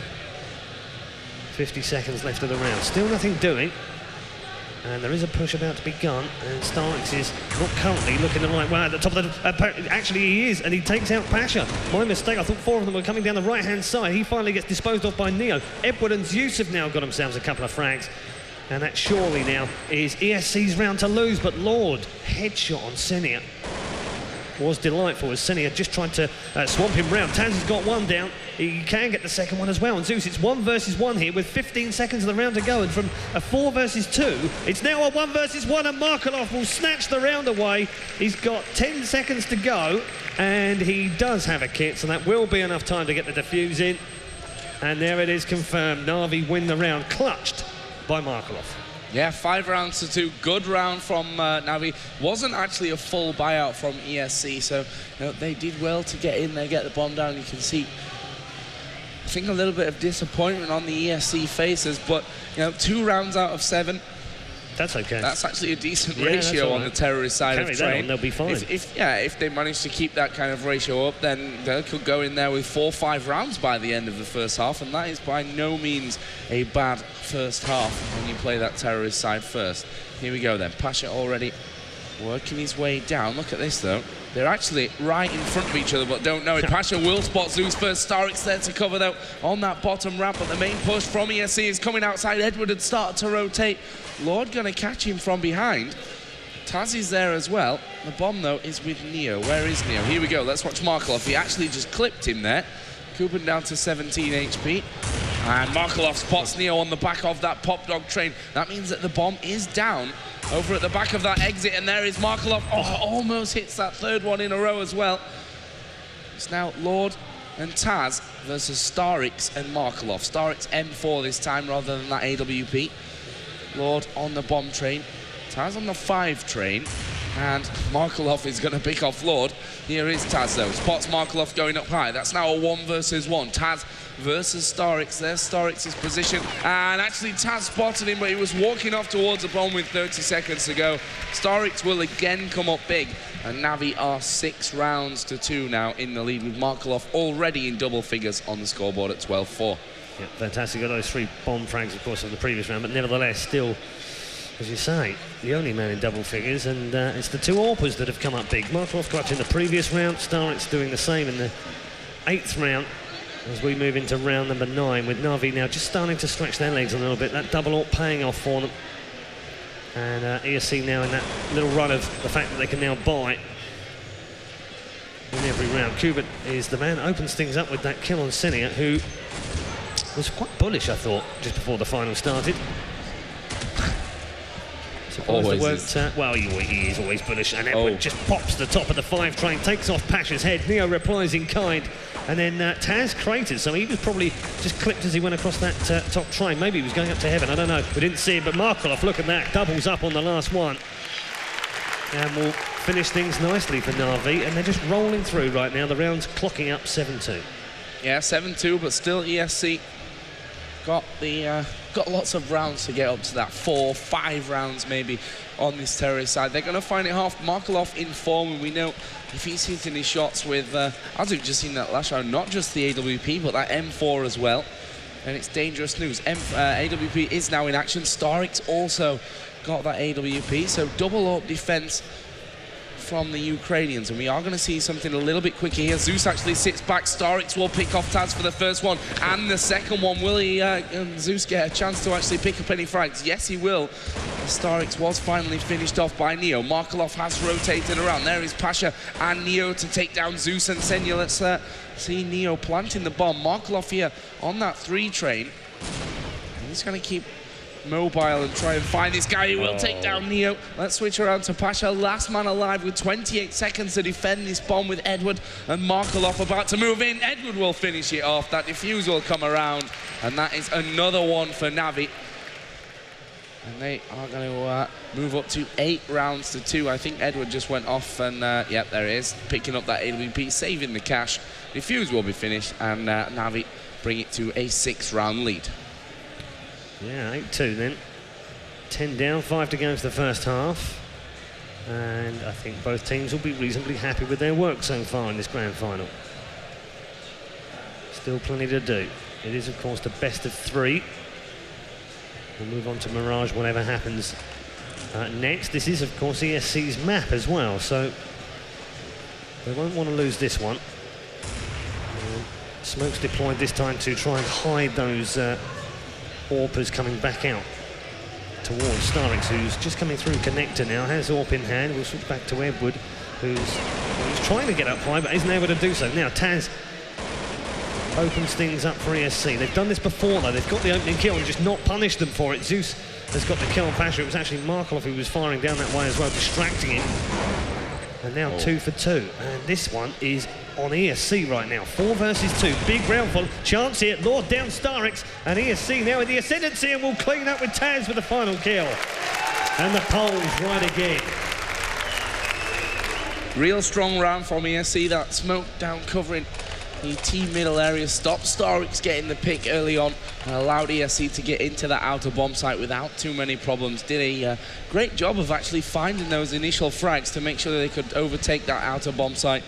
50 seconds left of the round. Still nothing doing. And there is a push about to be begun, and Starks is not currently looking the right way at the top of the... actually, he is, and he takes out Pasha. My mistake, I thought 4 of them were coming down the right-hand side. He finally gets disposed of by Neo. Edward and Zeus have now got themselves a couple of frags. And that surely now is ESC's round to lose, but Lord, headshot on Senia was delightful as Senia just tried to swamp him round. Taz has got one down. He can get the second one as well. And Zeus, it's 1 versus 1 here with 15 seconds of the round to go. And from a 4 versus 2, it's now a 1 versus 1, and Markelov will snatch the round away. He's got 10 seconds to go, and he does have a kit, so that will be enough time to get the defuse in. And there it is confirmed. NaVi win the round, clutched by Markelov. Yeah, 5 rounds to 2. Good round from NaVi. Wasn't actually a full buyout from ESC, so you know, they did well to get in there, get the bomb down. You can see, I think, a little bit of disappointment on the ESC faces, but you know, 2 rounds out of 7. That's okay. That's actually a decent ratio on the terrorist side of Train. They'll be fine. If they manage to keep that kind of ratio up, then they could go in there with 4 or 5 rounds by the end of the first half, and that is by no means a bad first half when you play that terrorist side first. Here we go then. Pasha already working his way down. Look at this though. They're actually right in front of each other, but don't know it. Pasha will spot Zeus first. Starix there to cover though on that bottom ramp, but the main push from ESC is coming outside. Edward had started to rotate. Lord gonna catch him from behind. Taz is there as well. The bomb though is with Neo. Where is Neo? Here we go. Let's watch Markelov. He actually just clipped him there. Coupon down to 17 HP. And Markelov spots Neo on the back of that pop dog train. That means that the bomb is down over at the back of that exit, and there is Markelov. Oh, almost hits that 3rd one in a row as well. It's now Lord and Taz versus Starix and Markelov. Starix M4 this time rather than that AWP. Lord on the bomb train, Taz on the 5 train, and Markelov is going to pick off Lord. Here is Taz though, spots Markelov going up high. That's now a 1 versus 1. Taz versus Starix. There's Starix's position, and actually Taz spotted him, but he was walking off towards the bomb with 30 seconds to go. Starix will again come up big, and NaVi are 6 rounds to 2 now in the lead, with Markelov already in double figures on the scoreboard at 12-4. Yeah, fantastic. Got those 3 bomb frags, of course, of the previous round, but nevertheless, still, as you say, the only man in double figures, and it's the 2 AWPers that have come up big. Markelov got in the previous round, Starix doing the same in the 8th round, as we move into round number 9, with NaVi now just starting to stretch their legs a little bit. That double AWP paying off for them. And ESC now in that little run of the fact that they can now buy in every round. CeBIT is the man, opens things up with that kill on Senia, who was quite bullish, I thought, just before the final started. Always is. Well, he is always bullish, and Edward just pops the top of the 5 train, takes off Pasha's head. Neo replies in kind, and then Taz craters, so he was probably just clipped as he went across that top train. Maybe he was going up to heaven, I don't know. We didn't see it, but Markelov, look at that, doubles up on the last one. And we'll finish things nicely for NaVi, and they're just rolling through right now. The round's clocking up 7-2. Yeah, 7-2, but still ESC got lots of rounds to get up to that 4, 5 rounds maybe on this terrorist side. They're going to find it hard. Markelov in form, and we know if he's hitting his shots with, as we've just seen that last round, not just the AWP, but that M4 as well. And it's dangerous news. AWP is now in action. Starix also got that AWP, so double up defense from the Ukrainians, and we are going to see something a little bit quicker here. Zeus actually sits back. Starix will pick off Taz for the first one and the second one. Will he, Zeus, get a chance to actually pick up any frags? Yes, he will. Starix was finally finished off by Neo. Markelov has rotated around. There is Pasha and Neo to take down Zeus and Senia. Let's see Neo planting the bomb. Markelov here on that 3 train. And he's going to keep mobile and try and find this guy who will take down Neo. Let's switch around to Pasha, last man alive with 28 seconds to defend this bomb, with Edward and Markelov about to move in. Edward will finish it off. That defuse will come around, and that is another one for NaVi. And they are going to move up to 8 rounds to 2. I think Edward just went off, and yep, there he is, picking up that AWP, saving the cash. Defuse will be finished, and NaVi bring it to a 6-round lead. Yeah, 8-2 then. 10 down, 5 to go for the first half. And I think both teams will be reasonably happy with their work so far in this grand final. Still plenty to do. It is, of course, the best of 3. We'll move on to Mirage, whatever happens next. This is, of course, ESC's map as well, so they won't want to lose this one. Smoke's deployed this time to try and hide those AWPers coming back out towards Starix, who's just coming through connector now. Has AWP in hand. We'll switch back to Edward, who's trying to get up high but isn't able to do so. Now Taz opens things up for ESC. They've done this before though. They've got the opening kill and just not punished them for it. Zeus has got the kill on Pasha. It was actually Markov who was firing down that way as well, distracting him. And now 2 for 2. And this one is on ESC right now. 4 versus 2. Big round full. Chance here. Lord down Starix. And ESC now in the ascendancy and will clean up with Taz for the final kill. And the Poles right again. Real strong round from ESC. That smoke down covering the team middle area. Stopped Starix getting the pick early on and allowed ESC to get into that outer bomb site without too many problems. Did a great job of actually finding those initial frags to make sure that they could overtake that outer bomb site,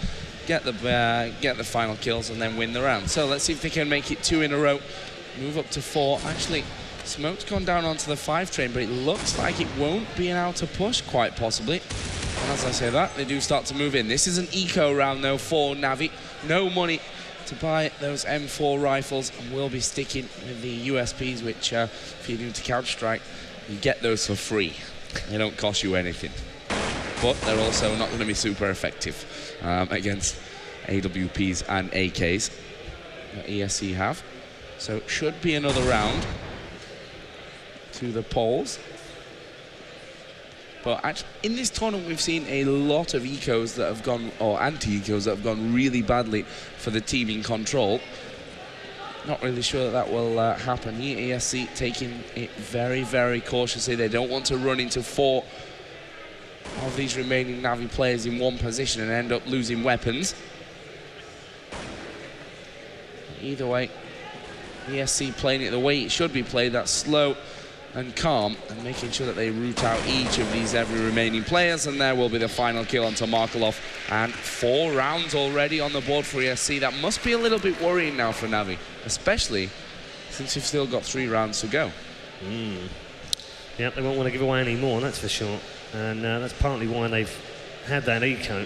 get the final kills and then win the round. So let's see if they can make it 2 in a row, move up to 4. Actually, Smoke's gone down onto the 5 train, but it looks like it won't be an outer push, quite possibly. And as I say that, they do start to move in. This is an eco round though for NaVi. No money to buy those M4 rifles, and we'll be sticking with the USPs, which if you're new to Counter-Strike, you get those for free. They don't cost you anything. But they're also not going to be super effective against AWPs and AKs that ESC have. So it should be another round to the Poles. But actually, in this tournament, we've seen a lot of ecos that have gone, or anti-ecos that have gone really badly for the team in control. Not really sure that will happen here. ESC taking it very, very cautiously. They don't want to run into 4 of these remaining NaVi players in one position and end up losing weapons. Either way, ESC playing it the way it should be played, that's slow and calm, and making sure that they root out each of these every remaining players. And there will be the final kill onto Markelov, and 4 rounds already on the board for ESC. That must be a little bit worrying now for NaVi, especially since you've still got 3 rounds to go. Yep, they won't want to give away any more, that's for sure. And that's partly why they've had that eco.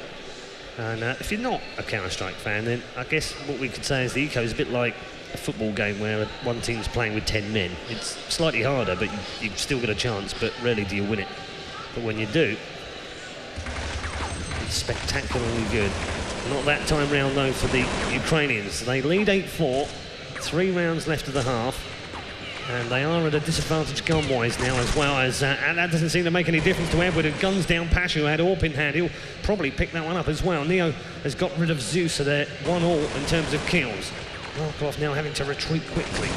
And if you're not a Counter-Strike fan, then I guess what we could say is the eco is a bit like a football game where one team's playing with 10 men. It's slightly harder, but you've still got a chance, but rarely do you win it. But when you do, it's spectacularly good. Not that time round, though, for the Ukrainians. They lead 8-4, 3 rounds left of the half, and they are at a disadvantage gun-wise now as well, as and that doesn't seem to make any difference to Edward, who guns down Pasha, who had AWP in hand. He'll probably pick that one up as well. Neo has got rid of Zeus, so they're 1-1 in terms of kills. Markov now having to retreat quickly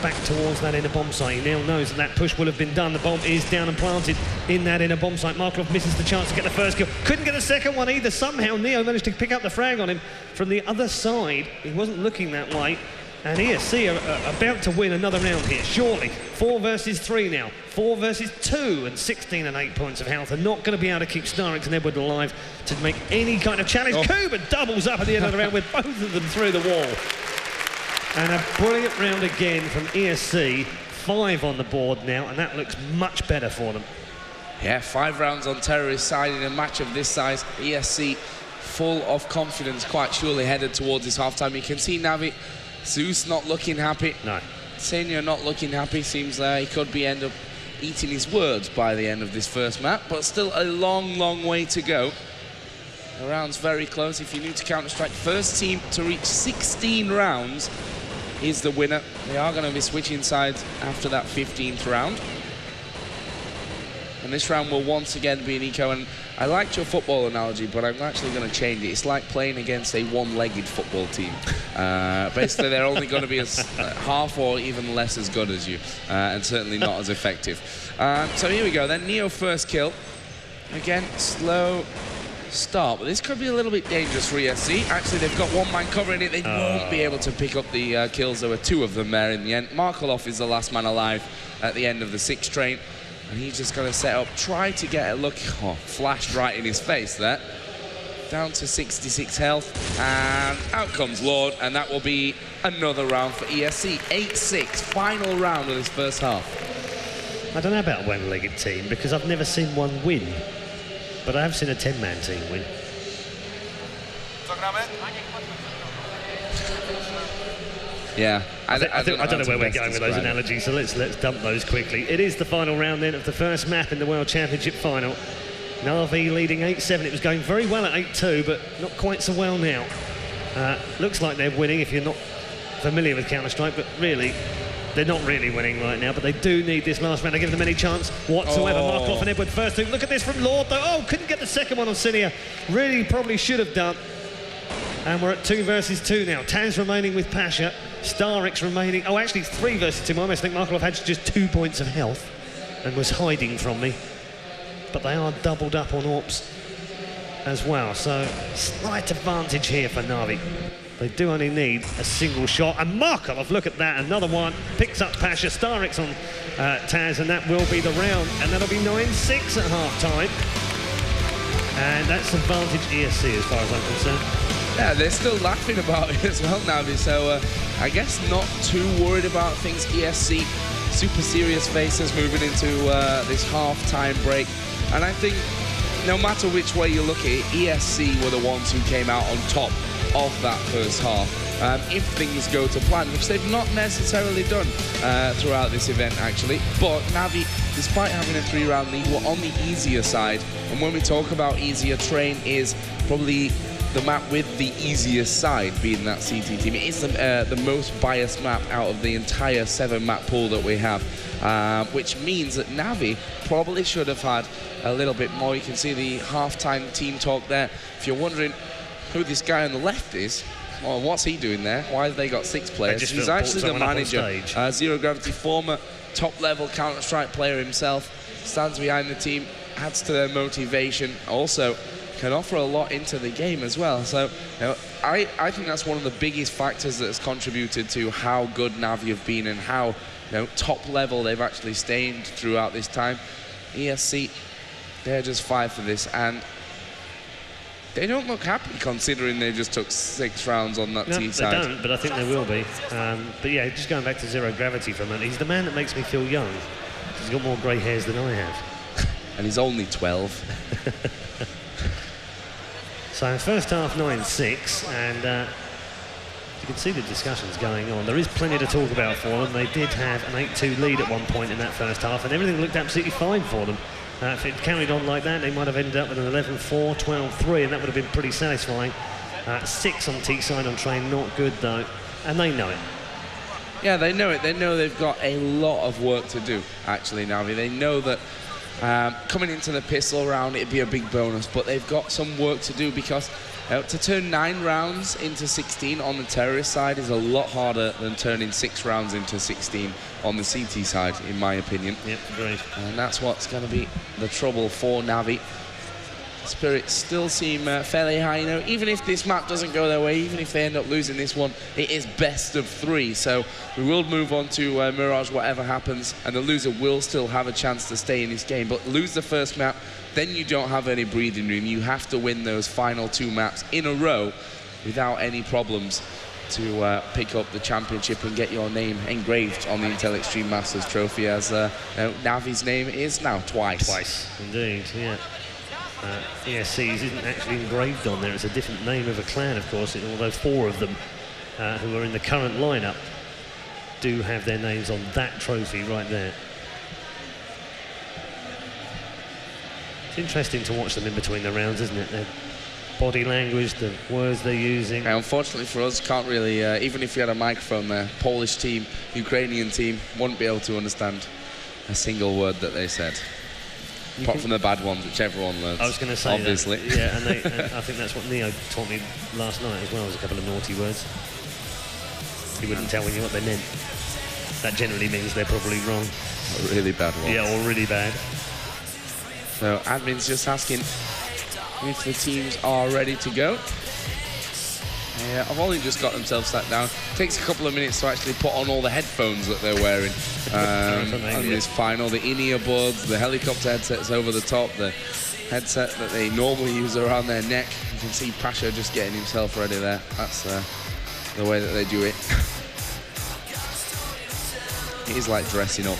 back towards that inner bomb site. He now knows that push will have been done. The bomb is down and planted in that inner bomb site. Markov misses the chance to get the first kill. Couldn't get the second one either. Somehow Neo managed to pick up the frag on him from the other side. He wasn't looking that way. And ESC are about to win another round here, surely. 4 versus 3 now. 4 versus 2, and 16 and 8 points of health. Are not going to be able to keep Starix and Edward alive to make any kind of challenge. Kuba doubles up at the end of the round with both of them through the wall. And a brilliant round again from ESC. 5 on the board now, and that looks much better for them. Yeah, 5 rounds on Terrorist side in a match of this size. ESC full of confidence, quite surely headed towards this halftime. You can see NaVi, Zeus not looking happy. No. Senior not looking happy. Seems he could be end up eating his words by the end of this first map, but still a long, long way to go. The round's very close. If you're new to Counter-Strike, first team to reach 16 rounds is the winner. They are going to be switching sides after that 15th round. And this round will once again be an eco. And I liked your football analogy, but I'm actually going to change it. It's like playing against a one-legged football team. Basically, they're only going to be as half or even less as good as you, and certainly not as effective. So here we go then. Neo first kill. Again, slow start, but this could be a little bit dangerous for ESC. Actually, they've got 1 man covering it. They won't be able to pick up the kills. There were 2 of them there in the end. Markelov is the last man alive at the end of the 6th train, and he's just going to set up, try to get a look. Oh, flashed right in his face there. Down to 66 health, and out comes Lord, and that will be another round for ESC. 8-6, final round of this first half. I don't know about a one-legged team because I've never seen one win, but I have seen a 10-man team win. Yeah, I don't know where we're going with those analogies, so let's dump those quickly. It is the final round then of the first map in the World Championship final. NaVi leading 8-7. It was going very well at 8-2, but not quite so well now. Looks like they're winning if you're not familiar with Counter-Strike, but really, they're not really winning right now, but they do need this last round to give them any chance whatsoever. Markov and Edward first two. Look at this from Lord, though. Oh, couldn't get the second one on Cinia. Really probably should have done. And we're at 2 versus 2 now. Taz remaining with Pasha. Starix remaining. Oh, actually 3 versus 2. I almost think Markov had just 2 points of health and was hiding from me. But they are doubled up on AWPs as well. So slight advantage here for NaVi. They do only need a single shot. And Markov, look at that. Another one. Picks up Pasha. Starix on Taz, and that will be the round. And that'll be 9-6 at half-time. And that's advantage ESC as far as I'm concerned. Yeah, they're still laughing about it as well, NaVi, so I guess not too worried about things. ESC, super serious faces moving into this half-time break. And I think no matter which way you look at it, ESC were the ones who came out on top of that first half. If things go to plan, which they've not necessarily done throughout this event, actually. But NaVi, despite having a 3-round lead, were on the easier side. And when we talk about easier, Train is probably the map with the easiest side, being that CT team. It is the most biased map out of the entire 7-map pool that we have, which means that NaVi probably should have had a little bit more. You can see the halftime team talk there. If you're wondering who this guy on the left is, well, what's he doing there? Why have they got 6 players? He's actually the manager. Zero Gravity, former top-level Counter-Strike player himself, stands behind the team, adds to their motivation. Also, can offer a lot into the game as well. So, you know, I think that's one of the biggest factors that has contributed to how good NaVi have been and how, you know, top level they've actually stayed throughout this time. ESC, they're just 5 for this, and they don't look happy considering they just took 6 rounds on that T side. They don't, but I think they will be. But yeah, just going back to Zero Gravity for a minute, he's the man that makes me feel young. He's got more grey hairs than I have. And he's only 12. So first half 9-6, and you can see the discussions going on. There is plenty to talk about for them. They did have an 8-2 lead at one point in that first half, and everything looked absolutely fine for them. If it carried on like that, they might have ended up with an 11-4, 12-3, and that would have been pretty satisfying. 6 on T-side on Train, not good though, and they know it. Yeah, they know it. They know they've got a lot of work to do, actually, NaVi. They know that coming into the pistol round, it'd be a big bonus, but they've got some work to do because to turn 9 rounds into 16 on the terrorist side is a lot harder than turning 6 rounds into 16 on the CT side, in my opinion. Yep, great. And that's what's going to be the trouble for NaVi. Spirits still seem fairly high, you know, even if this map doesn't go their way, even if they end up losing this one, it is best of 3, so we will move on to Mirage whatever happens, and the loser will still have a chance to stay in this game, but lose the first map, then you don't have any breathing room. You have to win those final 2 maps in a row without any problems to pick up the championship and get your name engraved on the Intel Extreme Masters trophy, as NaVi's name is now twice. Twice, indeed, yeah. ESC's isn't actually engraved on there. It's a different name of a clan, of course, although 4 of them who are in the current lineup do have their names on that trophy right there. It's interesting to watch them in between the rounds, isn't it? Their body language, the words they're using. And unfortunately for us, can't really, even if you had a microphone there, Polish team, Ukrainian team, wouldn't be able to understand a single word that they said. Apart from the bad ones, which everyone learns. I was going to say obviously. That. Yeah, and I think that's what Neo taught me last night as well, was a couple of naughty words. He wouldn't tell you what they meant. That generally means they're probably wrong. A really bad one. Yeah, or really bad. So admin's just asking if the teams are ready to go. Yeah, I've only just got themselves sat down. It takes a couple of minutes to actually put on all the headphones that they're wearing on this final. The in-ear buds, the helicopter headsets over the top, the headset that they normally use around their neck. You can see Pasha just getting himself ready there. That's the way that they do it. It is like dressing up.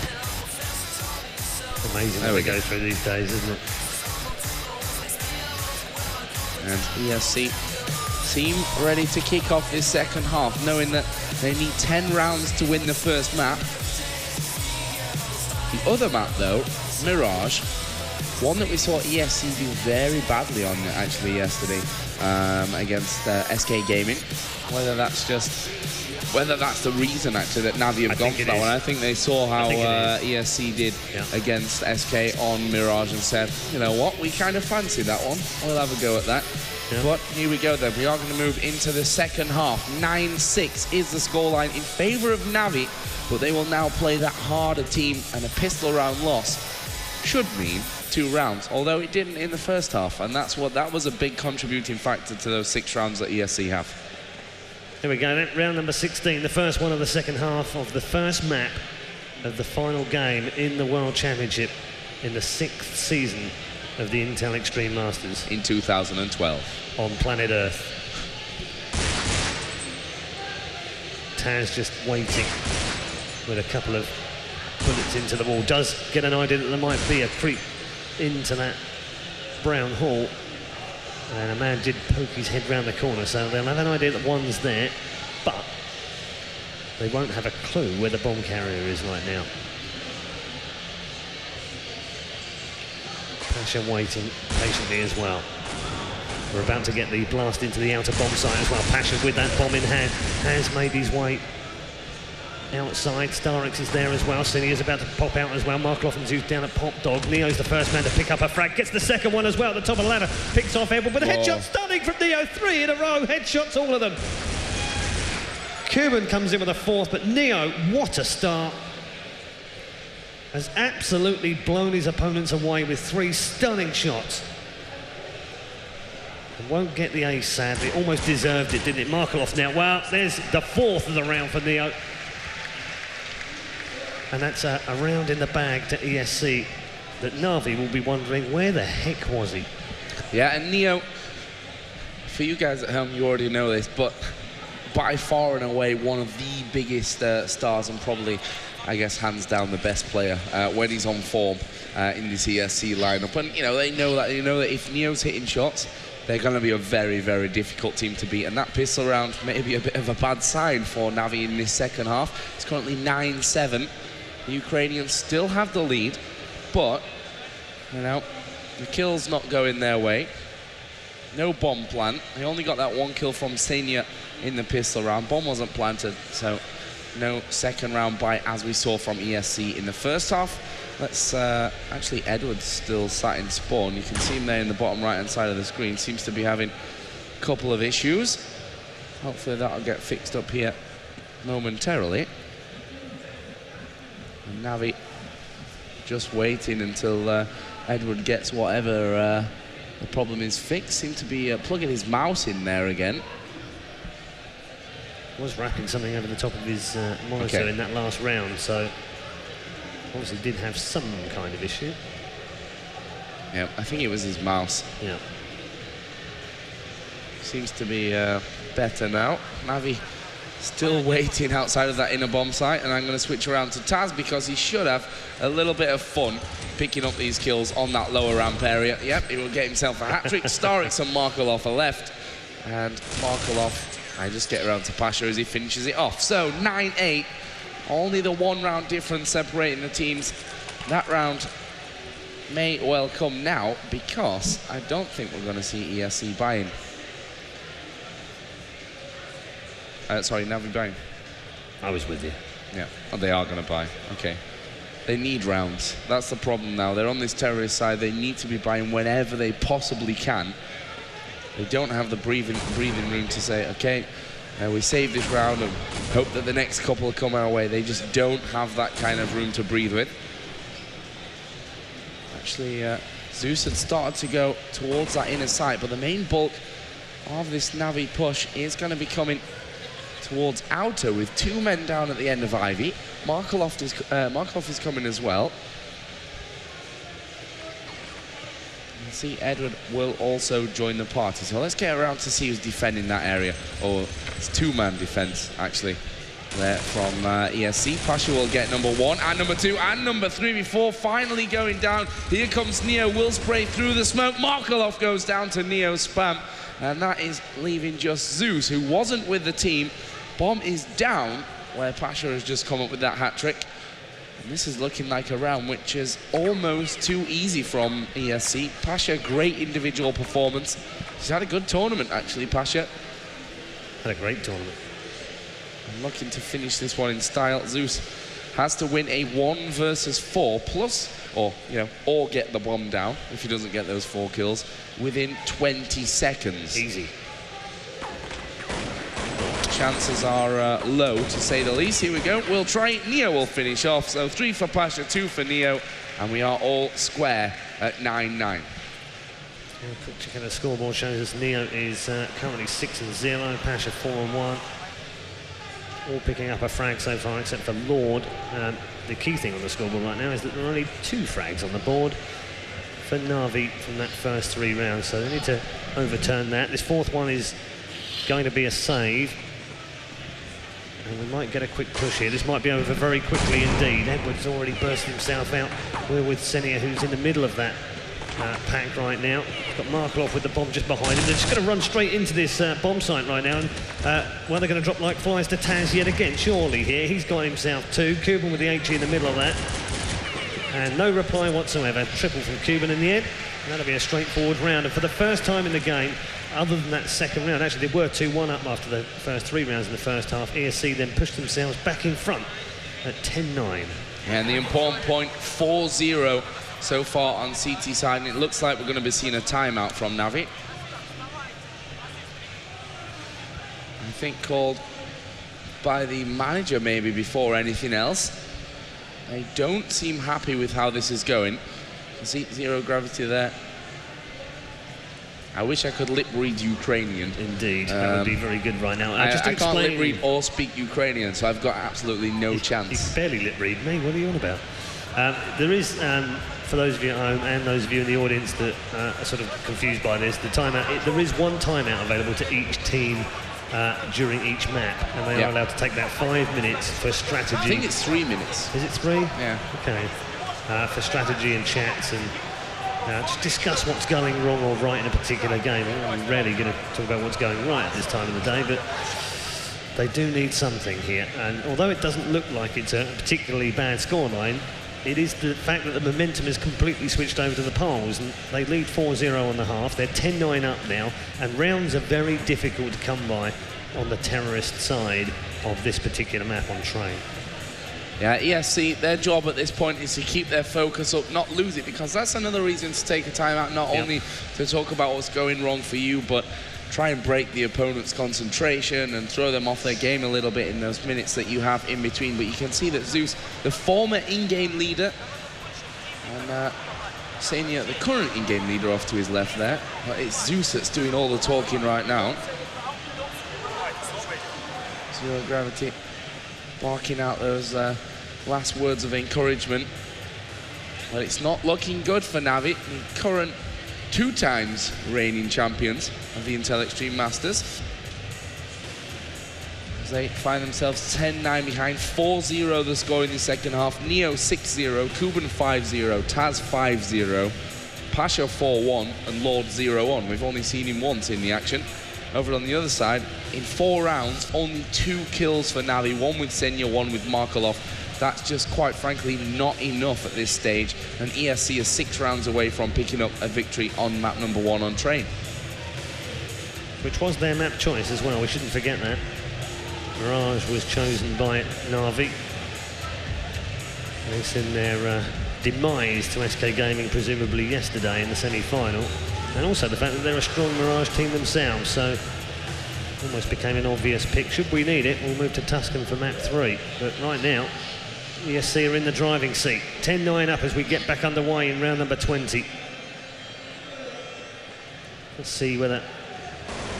Amazing what we go through these days, isn't it? And ESC seem ready to kick off this second half, knowing that they need 10 rounds to win the first map. The other map, though, Mirage, one that we saw ESC do very badly on actually yesterday against SK Gaming. Whether that's the reason actually that NaVi have gone for that one. I think they saw how ESC did against SK on Mirage and said, you know what, we kind of fancy that one. We'll have a go at that. Yeah. But here we go then. We are going to move into the second half. 9-6 is the scoreline in favor of NaVi, but they will now play that harder team, and a pistol round loss should mean 2 rounds, although it didn't in the first half, and that was a big contributing factor to those 6 rounds that ESC have. Here we go then, round number 16, the first one of the second half of the first map of the final game in the World Championship in the 6th season of the Intel Extreme Masters. In 2012. On planet Earth. Taz just waiting with a couple of bullets into the wall. Does get an idea that there might be a creep into that brown hall. And a man did poke his head round the corner, so they'll have an idea that one's there, but they won't have a clue where the bomb carrier is right now. Pasha waiting patiently as well. We're about to get the blast into the outer bomb site as well. Pasha with that bomb in hand has made his way outside. Starix is there as well. Cini is about to pop out as well. Markloffin's who's down at Pop Dog. Neo's the first man to pick up a frag. Gets the second one as well at the top of the ladder. Picks off Edward with a headshot. Stunning from Neo. 3 in a row. Headshots, all of them. Cuban comes in with a 4th, but Neo, what a start. Has absolutely blown his opponents away with 3 stunning shots. And won't get the ace, sadly. Almost deserved it, didn't it? Markaloff now. Well, there's the 4th of the round for Neo. And that's a round in the bag to ESC that NaVi will be wondering, where the heck was he? Yeah, and Neo, for you guys at home, you already know this, but by far and away one of the biggest stars, and probably, I guess, hands down the best player when he's on form in this ESC lineup. And you know, they know that if Neo's hitting shots, they're going to be a very, very difficult team to beat. And that pistol round may be a bit of a bad sign for NaVi in this second half. It's currently 9-7. The Ukrainians still have the lead, but you know, the kill's not going their way. No bomb plant. They only got that 1 kill from Senia in the pistol round. Bomb wasn't planted, so no second round buy as we saw from ESC in the first half. Let's actually, Edward's still sat in spawn. You can see him there in the bottom right hand side of the screen. Seems to be having a couple of issues. Hopefully that'll get fixed up here momentarily. And NaVi just waiting until Edward gets whatever the problem is fixed. Seemed to be plugging his mouse in there again. Was wrapping something over the top of his monitor in that last round, so obviously did have some kind of issue. Yeah, I think it was his mouse. Yeah. Seems to be better now. NaVi still waiting outside of that inner bomb site, and I'm going to switch around to Taz because he should have a little bit of fun picking up these kills on that lower ramp area. Yep, he will get himself a hat-trick. Starix and Markaloff are left, and Markaloff, I just get around to Pasha as he finishes it off. So 9-8, only the 1 round difference separating the teams. That round may well come now because I don't think we're going to see ESC buying. Sorry, NaVi buying. I was with you. Yeah, oh, they are going to buy. Okay. They need rounds. That's the problem now. They're on this terrorist side. They need to be buying whenever they possibly can. They don't have the breathing room to say, okay, we save this round and hope that the next couple will come our way. They just don't have that kind of room to breathe with. Actually, Zeus had started to go towards that inner site, but the main bulk of this NaVi push is going to be coming towards outer with 2 men down at the end of Ivy. Markaloff is coming as well. And see, Edward will also join the party. So let's get around to see who's defending that area. Or it's 2-man defense, actually. there from ESC. Pasha will get number 1 and number 2 and number 3 before finally going down. Here comes Neo, will spray through the smoke. Markelov goes down to Neo's spam, and that is leaving just Zeus, who wasn't with the team. Bomb is down, where Pasha has just come up with that hat trick. And this is looking like a round which is almost too easy from ESC. Pasha, great individual performance. He's had a good tournament, actually, Pasha. Had a great tournament. I'm looking to finish this one in style. Zeus has to win a 1 versus 4 plus, or get the bomb down if he doesn't get those 4 kills within 20 seconds. Easy. Chances are low, to say the least. Here we go. We'll try. Neo will finish off. So 3 for Pasha, 2 for Neo, and we are all square at 9-9. Quick check at the scoreboard shows us Neo is currently 6-0, Pasha 4-1. All picking up a frag so far, except for Lord. The key thing on the scoreboard right now is that there are only 2 frags on the board for NaVi from that first 3 rounds, so they need to overturn that. This 4th one is going to be a save, and we might get a quick push here. This might be over very quickly indeed. Edwards already burst himself out. We're with Senia, who's in the middle of that pack right now. Got Markelov with the bomb just behind him. They're just going to run straight into this bomb site right now. And well, they're going to drop like flies to Taz yet again, surely here. He's got himself 2. Cuban with the HE in the middle of that. And no reply whatsoever. Triple from Cuban in the end. And that'll be a straightforward round. And for the first time in the game, other than that second round, actually they were 2-1 up after the first 3 rounds in the first half. ESC then pushed themselves back in front at 10-9. And the important point, 4-0 so far on CT side, and it looks like we're going to be seeing a timeout from NaVi. I think called by the manager maybe before anything else. They don't seem happy with how this is going. See, 0 gravity there. I wish I could lip read Ukrainian. Indeed, that would be very good right now. I can't lip read or speak Ukrainian, so I've got absolutely no chance. You can barely lip read me. What are you on about? There is, for those of you at home and those of you in the audience that are sort of confused by this, the timeout. There is 1 timeout available to each team during each map, and they are allowed to take that 5 minutes for strategy. I think it's 3 minutes. Is it 3? Yeah. Okay. For strategy and chats and just discuss what's going wrong or right in a particular game. I'm rarely going to talk about what's going right at this time of the day, but they do need something here. And although it doesn't look like it's a particularly bad scoreline, it is the fact that the momentum is completely switched over to the Poles, and they lead 4-0 on the half. They're 10-9 up now, and rounds are very difficult to come by on the terrorist side of this particular map on Train. Yeah, ESC, their job at this point is to keep their focus up, not lose it, because that's another reason to take a timeout, not only to talk about what's going wrong for you, but try and break the opponent's concentration and throw them off their game a little bit in those minutes that you have in between. But you can see that Zeus, the former in-game leader, and Senia, the current in-game leader, off to his left there. But it's Zeus that's doing all the talking right now. 0 gravity, barking out those last words of encouragement. But it's not looking good for NaVi, the current 2 times reigning champions of the Intel Extreme Masters. As they find themselves 10-9 behind, 4-0 the score in the second half. Neo 6-0, Kuban 5-0, Taz 5-0, Pasha 4-1, and Lord 0-1. We've only seen him once in the action. Over on the other side, in 4 rounds, only 2 kills for NaVi, 1 with Senia, 1 with Markelov. That's just, quite frankly, not enough at this stage, and ESC is 6 rounds away from picking up a victory on map number 1 on Train. Which was their map choice as well, we shouldn't forget that. Mirage was chosen by NaVi. They sent their demise to SK Gaming presumably yesterday in the semi-final, and also the fact that they're a strong Mirage team themselves, so almost became an obvious pick. Should we need it, we'll move to Tuscan for map 3, but right now ESC are in the driving seat. 10-9 up as we get back underway in round number 20. Let's see whether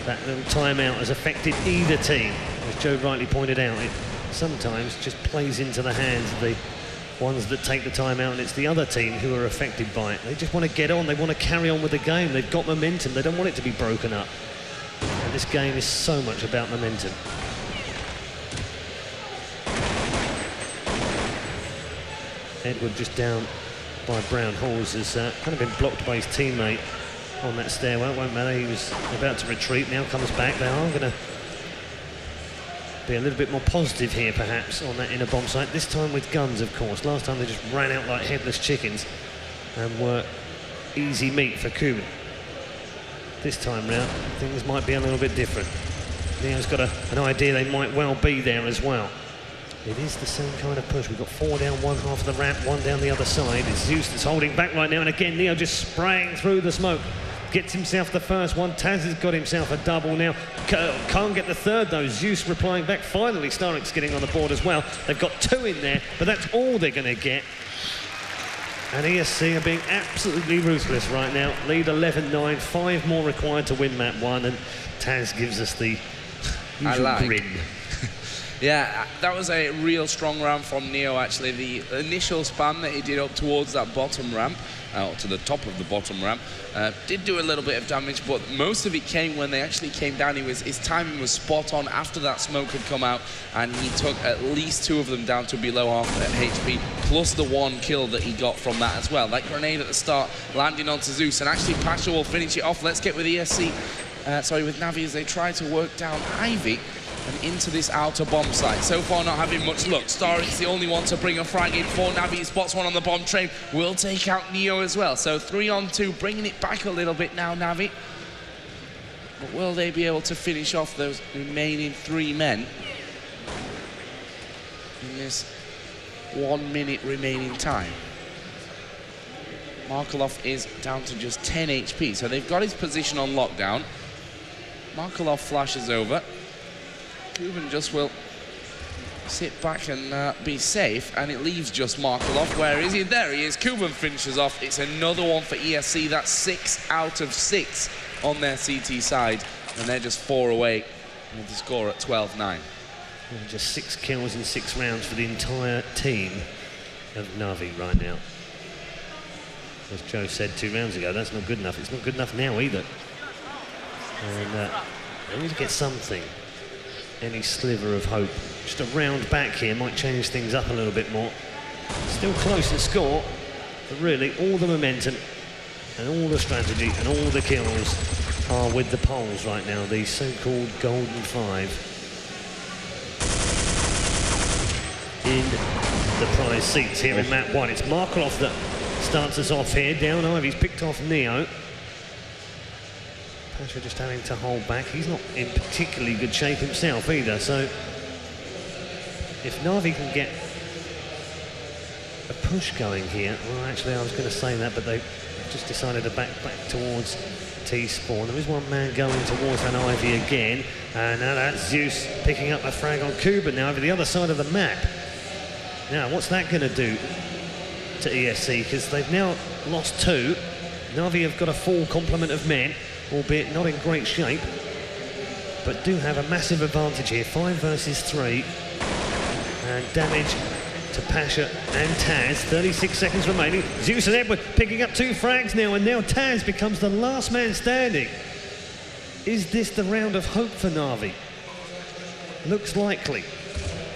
that little timeout has affected either team. As Joe rightly pointed out, it sometimes just plays into the hands of the ones that take the timeout, and it's the other team who are affected by it. They just want to get on, they want to carry on with the game, they've got momentum, they don't want it to be broken up. And this game is so much about momentum. Edward just down by Brown Halls has kind of been blocked by his teammate on that stairwell. It won't matter, he was about to retreat, now comes back. They are going to be a little bit more positive here perhaps on that inner bomb site, this time with guns of course. Last time they just ran out like headless chickens and were easy meat for Kuban. This time round things might be a little bit different. Neo's got an idea they might well be there as well. It is the same kind of push. We've got 4 down one half of the ramp, 1 down the other side. It's Zeus that's holding back right now, and again Neo just spraying through the smoke. Gets himself the first one. Taz has got himself a double now. Can't get the third though. Zeus replying back. Finally Starrick's getting on the board as well. They've got 2 in there, but that's all they're going to get. And ESC are being absolutely ruthless right now. Lead 11-9, 5 more required to win map 1, and Taz gives us the usual grin. Yeah, that was a real strong round from Neo actually. The initial spam that he did up towards that bottom ramp, to the top of the bottom ramp, did do a little bit of damage, but most of it came when they actually came down. His timing was spot on after that smoke had come out, and he took at least 2 of them down to below half HP, plus the 1 kill that he got from that as well. That grenade at the start landing onto Zeus, and actually Pasha will finish it off. Let's get with ESC, with NaVi as they try to work down Ivy and into this outer bomb site. So far not having much luck. Starrick's the only one to bring a frag in for NaVi. Spots one on the bomb train. Will take out Neo as well. So 3 on 2, bringing it back a little bit now, NaVi. But will they be able to finish off those remaining 3 men in this 1 minute remaining time? Markelov is down to just 10 HP, so they've got his position on lockdown. Markelov flashes over. Kuban just will sit back and be safe, and it leaves just Markelov. Where is he? There he is. Kuban finishes off. It's another one for ESC. That's 6 out of 6 on their CT side, and they're just 4 away with the score at 12-9. Just 6 kills in 6 rounds for the entire team of NaVi right now. As Joe said 2 rounds ago, that's not good enough. It's not good enough now either. And they need to get something. Any sliver of hope. Just a round back here might change things up a little bit more. Still close to score, but really all the momentum and all the strategy and all the kills are with the Poles right now, the so-called Golden 5. In the prize seats here in map 1. It's Markelov that starts us off here. Down Ivy's picked off Neo. Pasha just having to hold back. He's not in particularly good shape himself either, so if NaVi can get a push going here, well actually I was going to say that, but they just decided to back towards T-Spawn. There is one man going towards an Ivy again, and now that's Zeus picking up a frag on Kuban now over the other side of the map. Now what's that going to do to ESC, because they've now lost 2. NaVi have got a full complement of men, albeit not in great shape, but do have a massive advantage here. 5 versus 3, and damage to Pasha and Taz. 36 seconds remaining. Zeus and Edward picking up 2 frags now, and now Taz becomes the last man standing. Is this the round of hope for NaVi? Looks likely.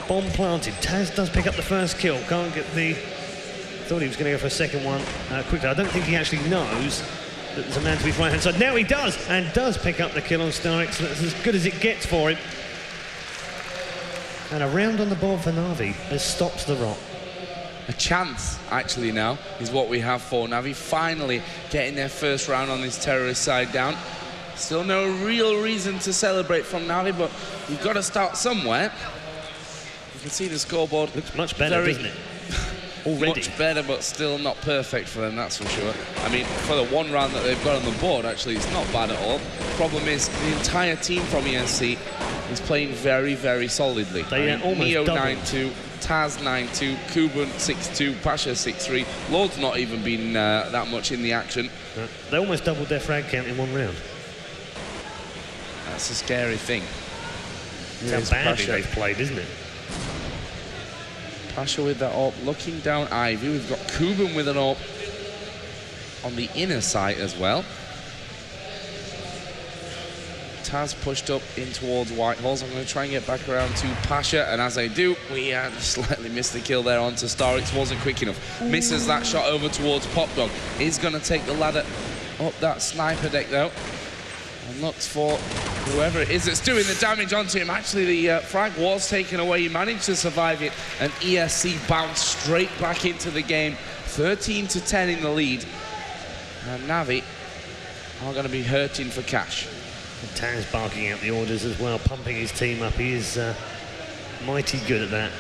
Bomb planted. Taz does pick up the first kill. Can't get the... Thought he was going to go for a second one quickly. I don't think he actually knows that there's a man to his right-hand side. Now he does, and does pick up the kill on Starrick, so that's as good as it gets for him. And a round on the board for NaVi as stops the rot. A chance, actually, now, is what we have for NaVi. Finally getting their first round on this terrorist side down. Still no real reason to celebrate from NaVi, but you've got to start somewhere. You can see the scoreboard. Looks much better, doesn't it? Already. Much better, but still not perfect for them, that's for sure. I mean, for the 1 round that they've got on the board, actually, it's not bad at all. Problem is, the entire team from ESC is playing very, very solidly. They almost Neo doubled. 9-2, Taz 9-2, Kuban 6-2, Pasha 6-3. Lord's not even been that much in the action. They almost doubled their frag count in 1 round. That's a scary thing. That's how badly they've played, isn't it? Pasha with that AWP, looking down Ivy. We've got Kuban with an AWP on the inner side as well. Taz pushed up in towards Whitehall. I'm going to try and get back around to Pasha, and as I do, we slightly missed the kill there onto Starix. Wasn't quick enough. Misses that shot over towards Popdog. Is going to take the ladder up that sniper deck though, and looks for whoever it is that's doing the damage onto him. Actually, the frag was taken away. He managed to survive it, and ESC bounced straight back into the game. 13-10 in the lead, and NaVi are going to be hurting for cash. Taz barking out the orders as well, pumping his team up. He is mighty good at that.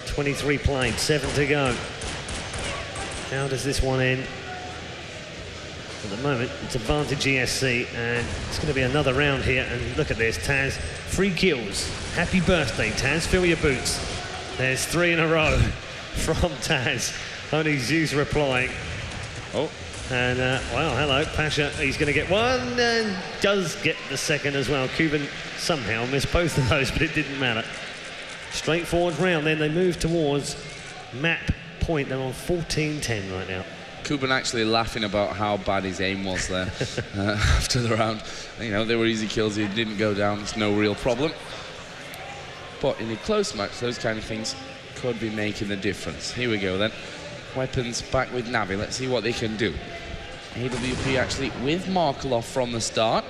23 played, 7 to go. How does this one end? At the moment, it's advantage ESC, and it's going to be another round here. And look at this, Taz, 3 kills. Happy birthday, Taz. Fill your boots. There's 3 in a row from Taz. Only Zeus replying. Oh. And, well, hello, Pasha. He's going to get one and does get the second as well. Cuban somehow missed both of those, but it didn't matter. Straightforward round. Then they move towards map point. They're on 14-10 right now. Cuban actually laughing about how bad his aim was there after the round. You know, they were easy kills. He didn't go down. It's no real problem. But in a close match, those kind of things could be making the difference. Here we go then. Weapons back with NaVi. Let's see what they can do. AWP actually with Markelov from the start.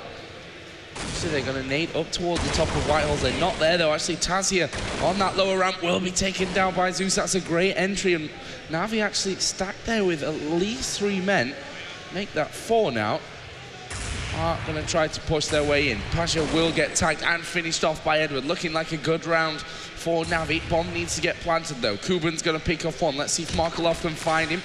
So they're going to nade up towards the top of Whitehall. They're not there though. Actually, Taz here on that lower ramp will be taken down by Zeus. That's a great entry, and NaVi actually stacked there with at least 3 men. Make that 4 now. Are going to try to push their way in. Pasha will get tagged and finished off by Edward. Looking like a good round for NaVi. Bomb needs to get planted though. Kuban's going to pick off one. Let's see if Markelov can find him.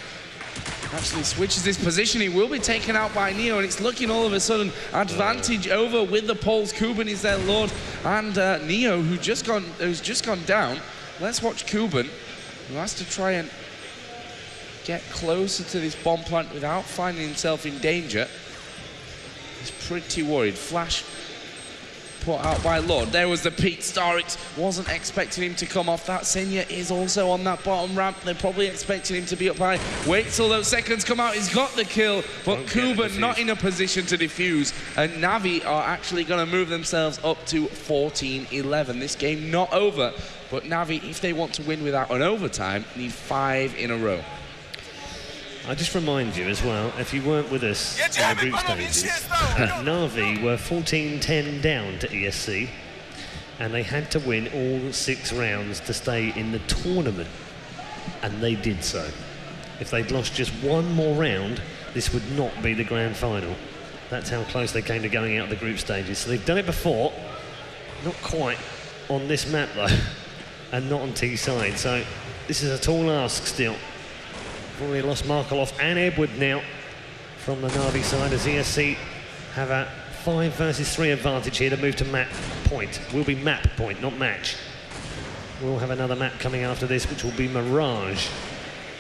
Actually switches his position. He will be taken out by Neo, and it's looking all of a sudden advantage over with the Poles. Kuban is their lord, and Neo, who's just gone down. Let's watch Kuban, who has to try and get closer to this bomb plant without finding himself in danger. He's pretty worried. Flash put out by Lord. There was the peak. Starix wasn't expecting him to come off that. Senya is also on that bottom ramp. They're probably expecting him to be up high. Wait till those seconds come out. He's got the kill, but Kuban not in a position to defuse. And NaVi are actually going to move themselves up to 14-11. This game not over, but NaVi, if they want to win without an overtime, need 5 in a row. I just remind you as well, if you weren't with us in the group stages, NaVi were 14-10 down to ESC, and they had to win all 6 rounds to stay in the tournament, and they did so. If they'd lost just 1 more round, this would not be the grand final. That's how close they came to going out of the group stages. So they've done it before, not quite on this map though, and not on T-side. So this is a tall ask still. Already lost Markelov and Edward now from the NaVi side, as ESC have a 5 versus 3 advantage here to move to map point. Will be map point, not match. We'll have another map coming after this, which will be Mirage.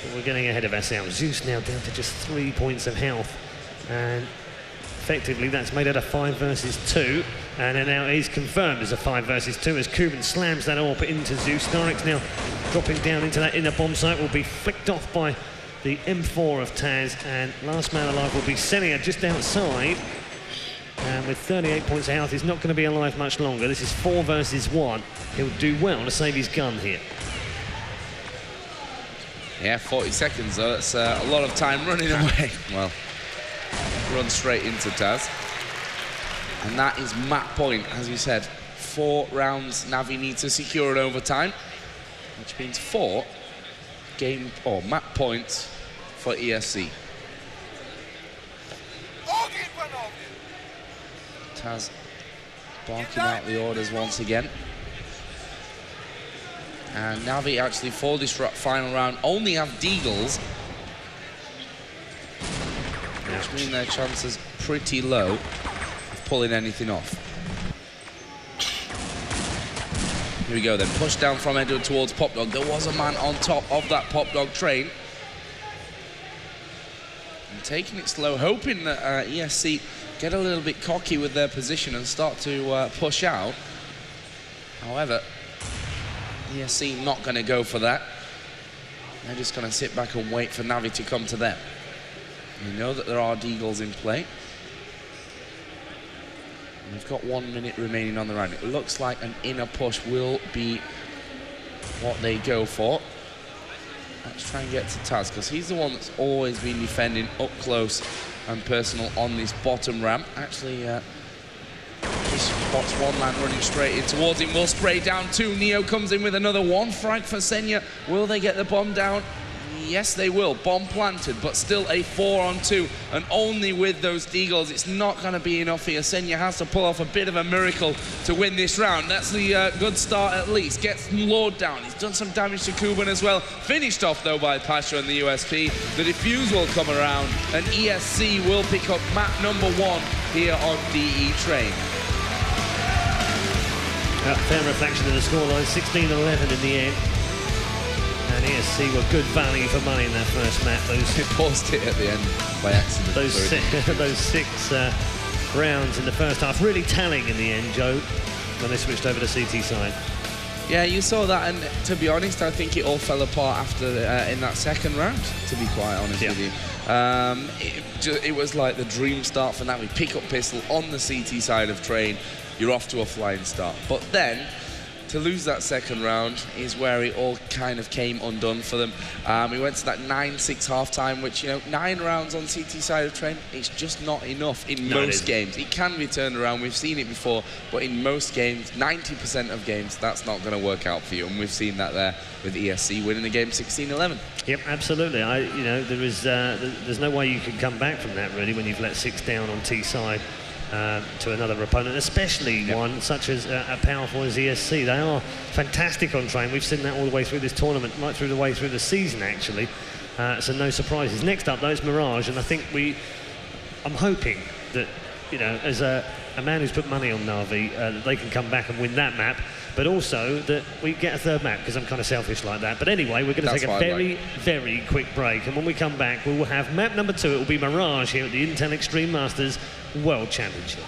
But we're getting ahead of ourselves. Zeus now down to just 3 points of health, and effectively that's made it a 5 versus 2, and then now is confirmed as a 5 versus 2 as Kuban slams that AWP into Zeus. Starix now dropping down into that inner bomb site, will be flicked off by the M4 of Taz, and last man alive will be Senia just outside, and with 38 points of health he's not going to be alive much longer. This is 4 versus 1. He'll do well to save his gun here. Yeah, 40 seconds though, that's a lot of time running away. Well, run straight into Taz, and that is map point. As you said, 4 rounds NaVi need to secure an overtime, which means 4 game or map points for ESC. Taz barking out the orders once again. And NaVi actually for this final round only have Deagles, which mean their chances pretty low of pulling anything off. Here we go then, push down from Edward towards Popdog. There was a man on top of that Popdog train. And taking it slow, hoping that ESC get a little bit cocky with their position and start to push out. However, ESC not going to go for that. They're just going to sit back and wait for NaVi to come to them. You know that there are Deagles in play. We've got 1 minute remaining on the round. It looks like an inner push will be what they go for. Let's try and get to Taz, because he's the one that's always been defending up close and personal on this bottom ramp. Actually, he spots one man running straight in towards him. Will spray down two. Neo comes in with another one. Frag for Senya. Will they get the bomb down? Yes, they will. Bomb planted, but still a 4-on-2. And only with those deagles, it's not going to be enough here. Senya has to pull off a bit of a miracle to win this round. That's the good start at least. Gets Lord down. He's done some damage to Kuban as well. Finished off, though, by Pasha and the USP. The defuse will come around, and ESC will pick up map number 1 here on DE Train. Fair reflection of the scoreline, 16-11 in the end. And ESC were good value for money in that first map. They paused it at the end by accident. Those six rounds in the first half really telling in the end, Joe, when they switched over to CT side. Yeah, you saw that, and to be honest, I think it all fell apart after in that second round, to be quite honest with you. It was like the dream start for NaVi. Pick up pistol on the CT side of Train, you're off to a flying start. But then, to lose that second round is where it all kind of came undone for them. We went to that 9-6 half-time, which, you know, 9 rounds on CT side of Train, it's just not enough in most games. It can be turned around, we've seen it before, but in most games, 90% of games, that's not going to work out for you, and we've seen that there with ESC winning the game 16-11. Yep, absolutely. You know, there's no way you can come back from that, really, when you've let 6 down on T side. To another opponent, especially one such as a powerful as ESC. They are fantastic on Train. We've seen that all the way through this tournament, right through the way through the season, actually. So no surprises. Next up, though, is Mirage, and I think I'm hoping that, you know, as a man who's put money on NaVi, that they can come back and win that map, but also that we get a third map, because I'm kind of selfish like that. But anyway, we're going to take a very, very quick break, and when we come back, we will have map number 2. It will be Mirage here at the Intel Extreme Masters World Championship.